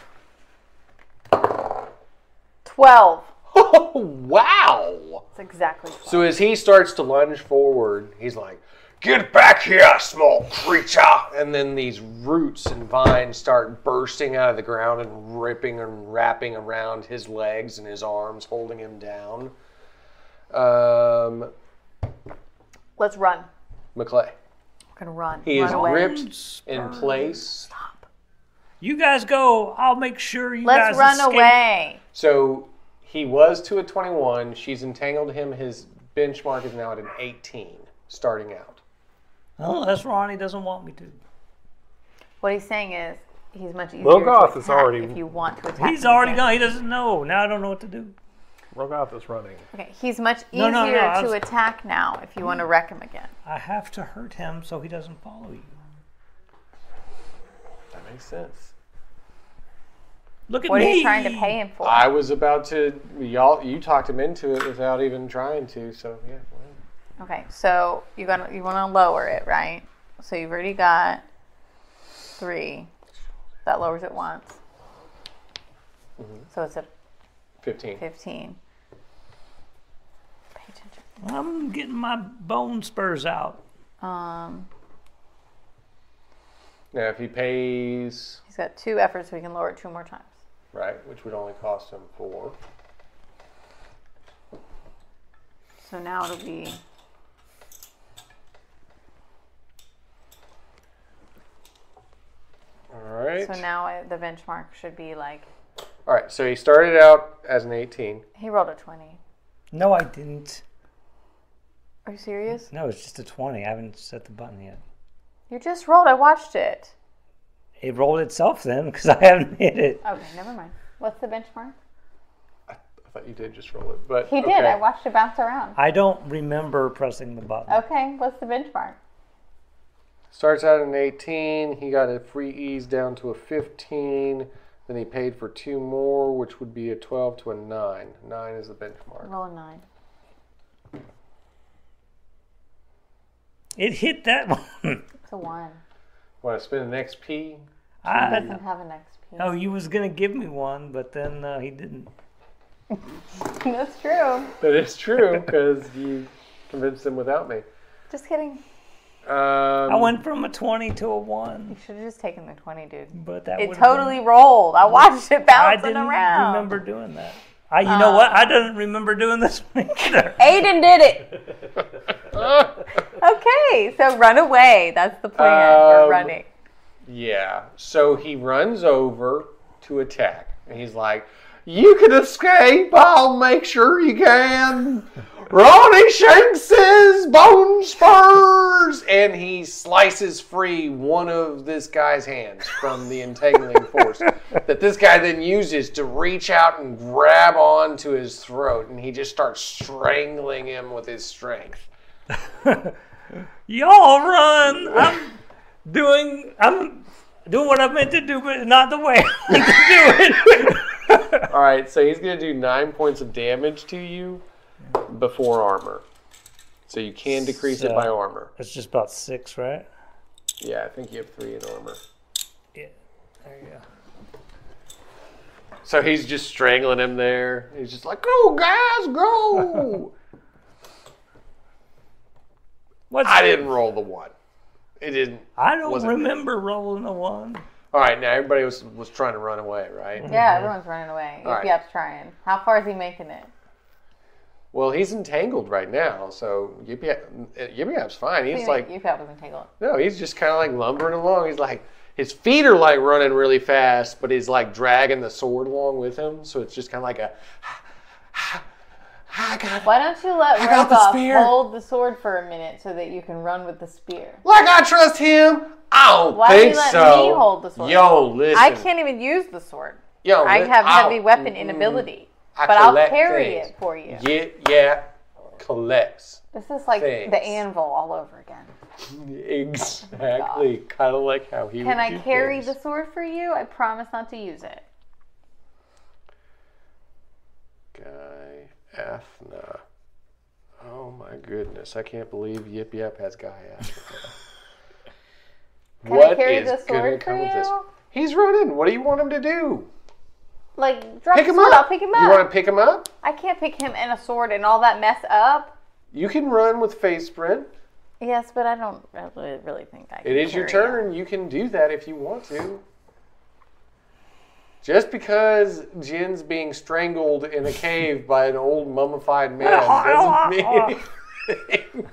12. Oh, wow! It's exactly 12. So as he starts to lunge forward, he's like, "Get back here, small creature!" And then these roots and vines start bursting out of the ground and ripping and wrapping around his legs and his arms, holding him down. Let's run. McClay. We're going to run. He run is away. gripped in place. Stop. You guys go. I'll make sure you Let's guys run escape. away. So he was to a 21. She's entangled him. His benchmark is now at an 18, starting out. Oh, that's Ronnie doesn't want me to. What he's saying is he's much easier Rogoth to is attack already- if you want to attack. He's him already again. gone. He doesn't know. Now I don't know what to do. Rogoth is running. Okay, he's much No, easier no, no, I to was- attack now if you want to wreck him again. I have to hurt him so he doesn't follow you. That makes sense. Look at What me. are you trying to pay him for? I was about to, you talked him into it without even trying to, so yeah. Well. Okay, so you want to lower it, right? So you've already got 3. That lowers it once. So it's a 15. 15. Pay attention. I'm getting my bone spurs out. Now, if he pays, He's got 2 efforts, so we can lower it 2 more times. right, which would only cost him 4. So now it'll be All right. So now the benchmark should be like, All right, so he started out as an 18. he rolled a 20. No, I didn't. Are you serious? No, it's just a 20. I haven't set the button yet. You just rolled. I watched it. It rolled itself then because I haven't hit it. Okay, never mind. What's the benchmark? I thought you did just roll it, but He did. okay. I watched it bounce around. I don't remember pressing the button. Okay, what's the benchmark? Starts out at an 18. He got a free ease down to a 15. Then he paid for 2 more, which would be a 12 to a 9. 9 is the benchmark. Roll a 9. It hit that one. It's a 1. Want to spend an XP? He doesn't have an XP. Oh, you was going to give me one, but then he didn't. That's true. That is true, because you convinced him without me. Just kidding. I went from a 20 to a 1. You should have just taken the 20, dude. But that It totally rolled. I watched it bouncing around. I didn't remember doing that. You know what? I don't remember doing this one either. Aiden did it. Okay, so run away. That's the plan. We're running. Yeah. So he runs over to attack. And he's like, you can escape. I'll make sure you can. Ronnie Shanks's bone spurs. And he slices free one of this guy's hands from the entangling force that this guy then uses to reach out and grab onto his throat. And he just starts strangling him with his strength. Y'all run. I'm doing what I meant to do, but not the way I meant to do it. All right, so he's going to do 9 points of damage to you before armor. So you can decrease it by armor. It's just about 6, right? Yeah, I think you have 3 in armor. Yeah. There you go. So he's just strangling him there. He's just like, go, guys, go. I didn't roll the 1. It didn't. I don't remember rolling a 1. All right, now everybody was trying to run away, right? Yeah, everyone's running away. All right. Yep, trying. How far is he making it? Well, he's entangled right now, so Yip-Yap's fine. He's like, Yip-Yap was entangled. no, he's just kind of like lumbering along. He's like, his feet are like running really fast, but he's like dragging the sword along with him. So it's just kind of like Why don't you let Rogoth hold the sword for a minute so that you can run with the spear? Like I trust him? I don't Why think don't you so. let me hold the sword? Yo, listen. I can't even use the sword. Yo, I have heavy weapon inability. But I'll carry it for you. Yeah, collects. This is like things. the anvil all over again. Exactly. Kind of like how he Can would I do carry things. the sword for you? I promise not to use it. Guy Athna. Oh my goodness. I can't believe Yip-Yap has Guy Athna. Can I carry the sword for this? you? He's running. What do you want him to do? Like, drop Pick the him sword, up. I'll pick him up. You want to pick him up? I can't pick him and a sword and all that mess up. You can run with face sprint. Yes, but I don't really think I can. It is your turn. You can do that if you want to. Just because Jinn's being strangled in a cave by an old mummified man doesn't mean anything.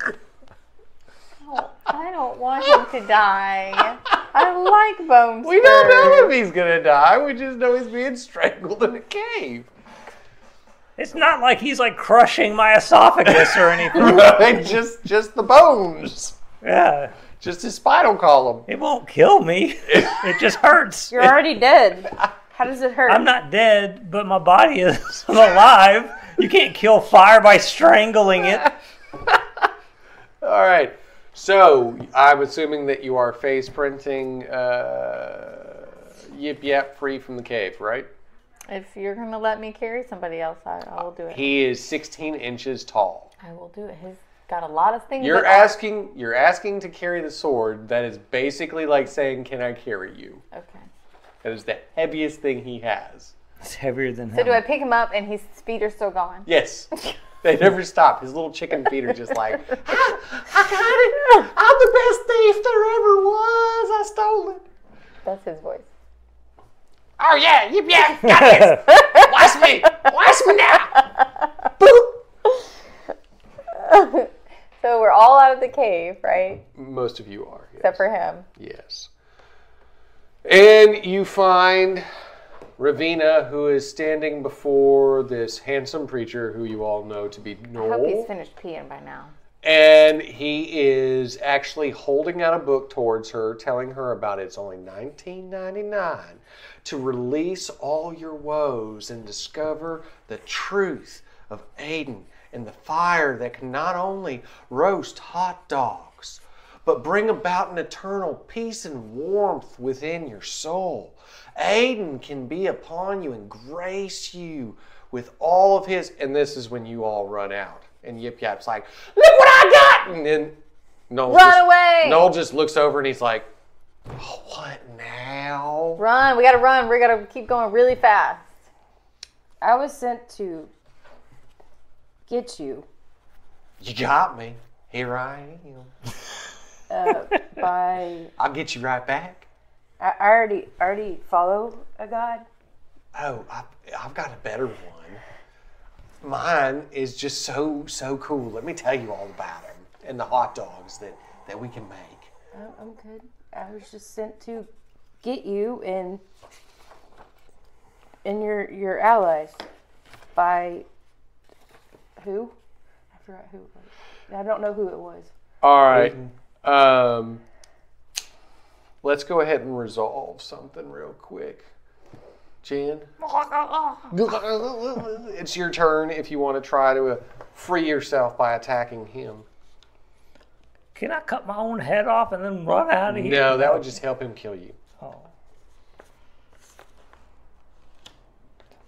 I don't want him to die. I like bone spurs. We don't know if he's going to die. We just know he's being strangled in a cave. It's not like he's like crushing my esophagus or anything. Right? Just the bones. Yeah. Just his spinal column. It won't kill me. It just hurts. You're already dead. How does it hurt? I'm not dead, but my body is alive. You can't kill fire by strangling it. All right. So, I'm assuming that you are face printing Yip-Yap free from the cave, right? If you're going to let me carry somebody else, I will do it. He is 16 inches tall. I will do it. He's got a lot of things. You're asking to carry the sword. That is basically like saying, "Can I carry you?" Okay. That is the heaviest thing he has. It's heavier than him. So do I pick him up and his feet are still going? Yes. They never stop. His little chicken feet are just like, I got it. I'm the best thief there ever was. I stole it. That's his voice. Oh, yeah. Yip-Yap. Got this. Watch me. Watch me now. Boop. So we're all out of the cave, right? Most of you are. Yes. Except for him. Yes. And you find Ravinna, who is standing before this handsome preacher who you all know to be Noel. I hope he's finished peeing by now. And he is actually holding out a book towards her, telling her about it's only $19.99 to release all your woes and discover the truth of Aiden and the fire that can not only roast hot dogs, but bring about an eternal peace and warmth within your soul. Aiden can be upon you and grace you with all of his... And this is when you all run out. And Yip-Yap's like, look what I got! And then Noel Run away! Noel just looks over and he's like, Oh, what now? Run. We gotta run. We gotta keep going really fast. I was sent to get you You got me. Here I am. by. I'll get you right back. I already follow a god. Oh, I've got a better one. Mine is just so cool. Let me tell you all about him and the hot dogs that we can make. Oh, I'm good. I was just sent to get you and your allies by who? I forgot who it was. I don't know who it was. All right. Let's go ahead and resolve something real quick. Jinn? It's your turn if you want to try to free yourself by attacking him. Can I cut my own head off and then run out of here? No, that would just help him kill you. Oh.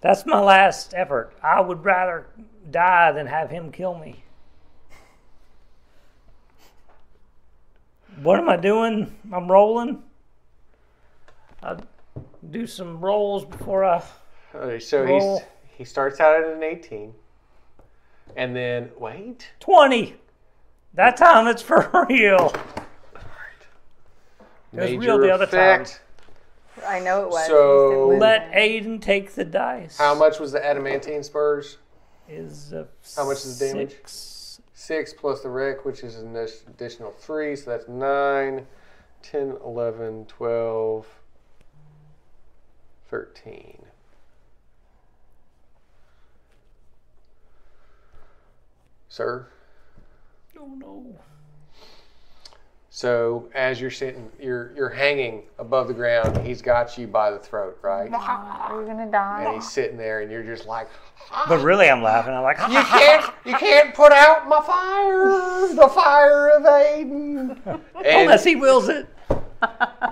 That's my last effort. I would rather die than have him kill me. What am I doing? I'm rolling. I'll do some rolls before I Okay, so roll. he starts out at an 18. And then, wait. 20. That time it's for real. It was real the other time. I know it was. So- You said Let Wednesday. Aiden take the dice. How much was the adamantine spurs? Is How much is the damage? 6. 6 plus the wreck, which is an additional 3, so that's 9, 10, 11, 12, 13. Sir? Oh no. So as you're sitting, you're hanging above the ground. He's got you by the throat, right? Are you gonna die? And he's sitting there, and you're just like, But really I'm laughing. I'm like, you can't put out my fire, the fire of Aiden. And unless he wills it.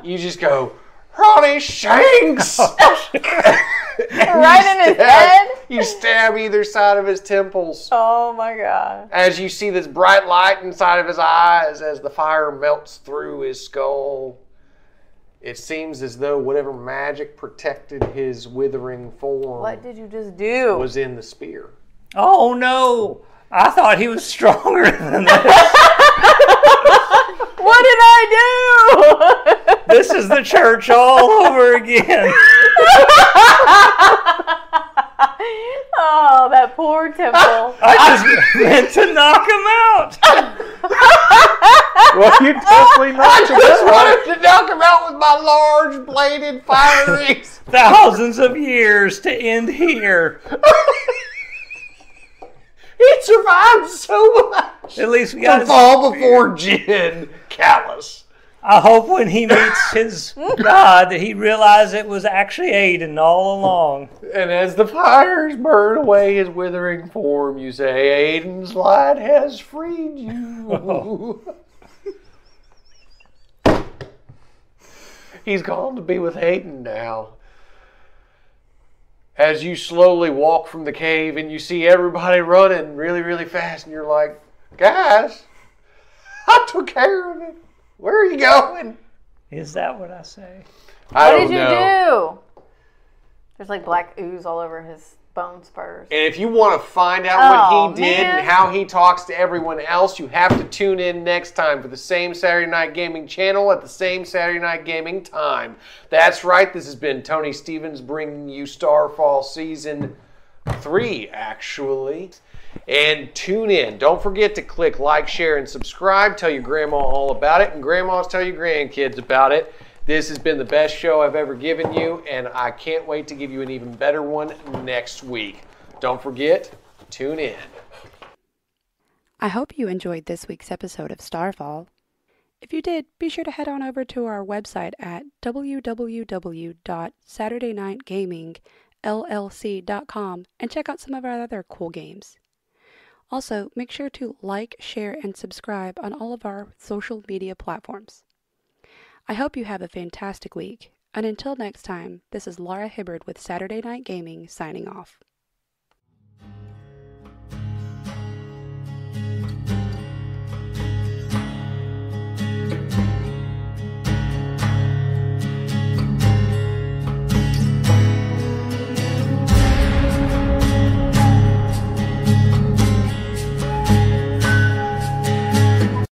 you just go, Ronnie Shanks! Right in his head? You stab either side of his temples. Oh my god. As you see this bright light inside of his eyes as the fire melts through his skull. It seems as though whatever magic protected his withering form What did you just do? was in the spear. Oh no. I thought he was stronger than this. What did I do? This is the church all over again. Oh, that poor temple. I just meant to knock him out. Well, you definitely I knocked him just out. wanted to knock him out with my large bladed fire axe. Thousands of years to end here. He survived so much. At least we To got his fall before Jinn, callous. I hope when he meets his God that he realizes it was actually Aiden all along. And as the fires burn away his withering form, you say, Aiden's light has freed you. He's gone to be with Aiden now. As you slowly walk from the cave and you see everybody running really, really fast, and you're like, guys, I took care of it. Where are you going? Is that what I say? I What don't did you know. do? There's like black ooze all over his bone spurs. And if you want to find out Oh, what he did man. and how he talks to everyone else, you have to tune in next time for the same Saturday Night Gaming channel at the same Saturday Night Gaming time. That's right, this has been Tony Stevens bringing you Starfall Season 3, actually. And tune in. Don't forget to click like, share, and subscribe. Tell your grandma all about it, and grandmas tell your grandkids about it. This has been the best show I've ever given you, and I can't wait to give you an even better one next week. Don't forget, tune in. I hope you enjoyed this week's episode of Starfall. If you did, be sure to head on over to our website at www.saturdaynightgamingllc.com and check out some of our other cool games. Also, make sure to like, share, and subscribe on all of our social media platforms. I hope you have a fantastic week, and until next time, this is Laura Hibbard with Saturday Night Gaming signing off.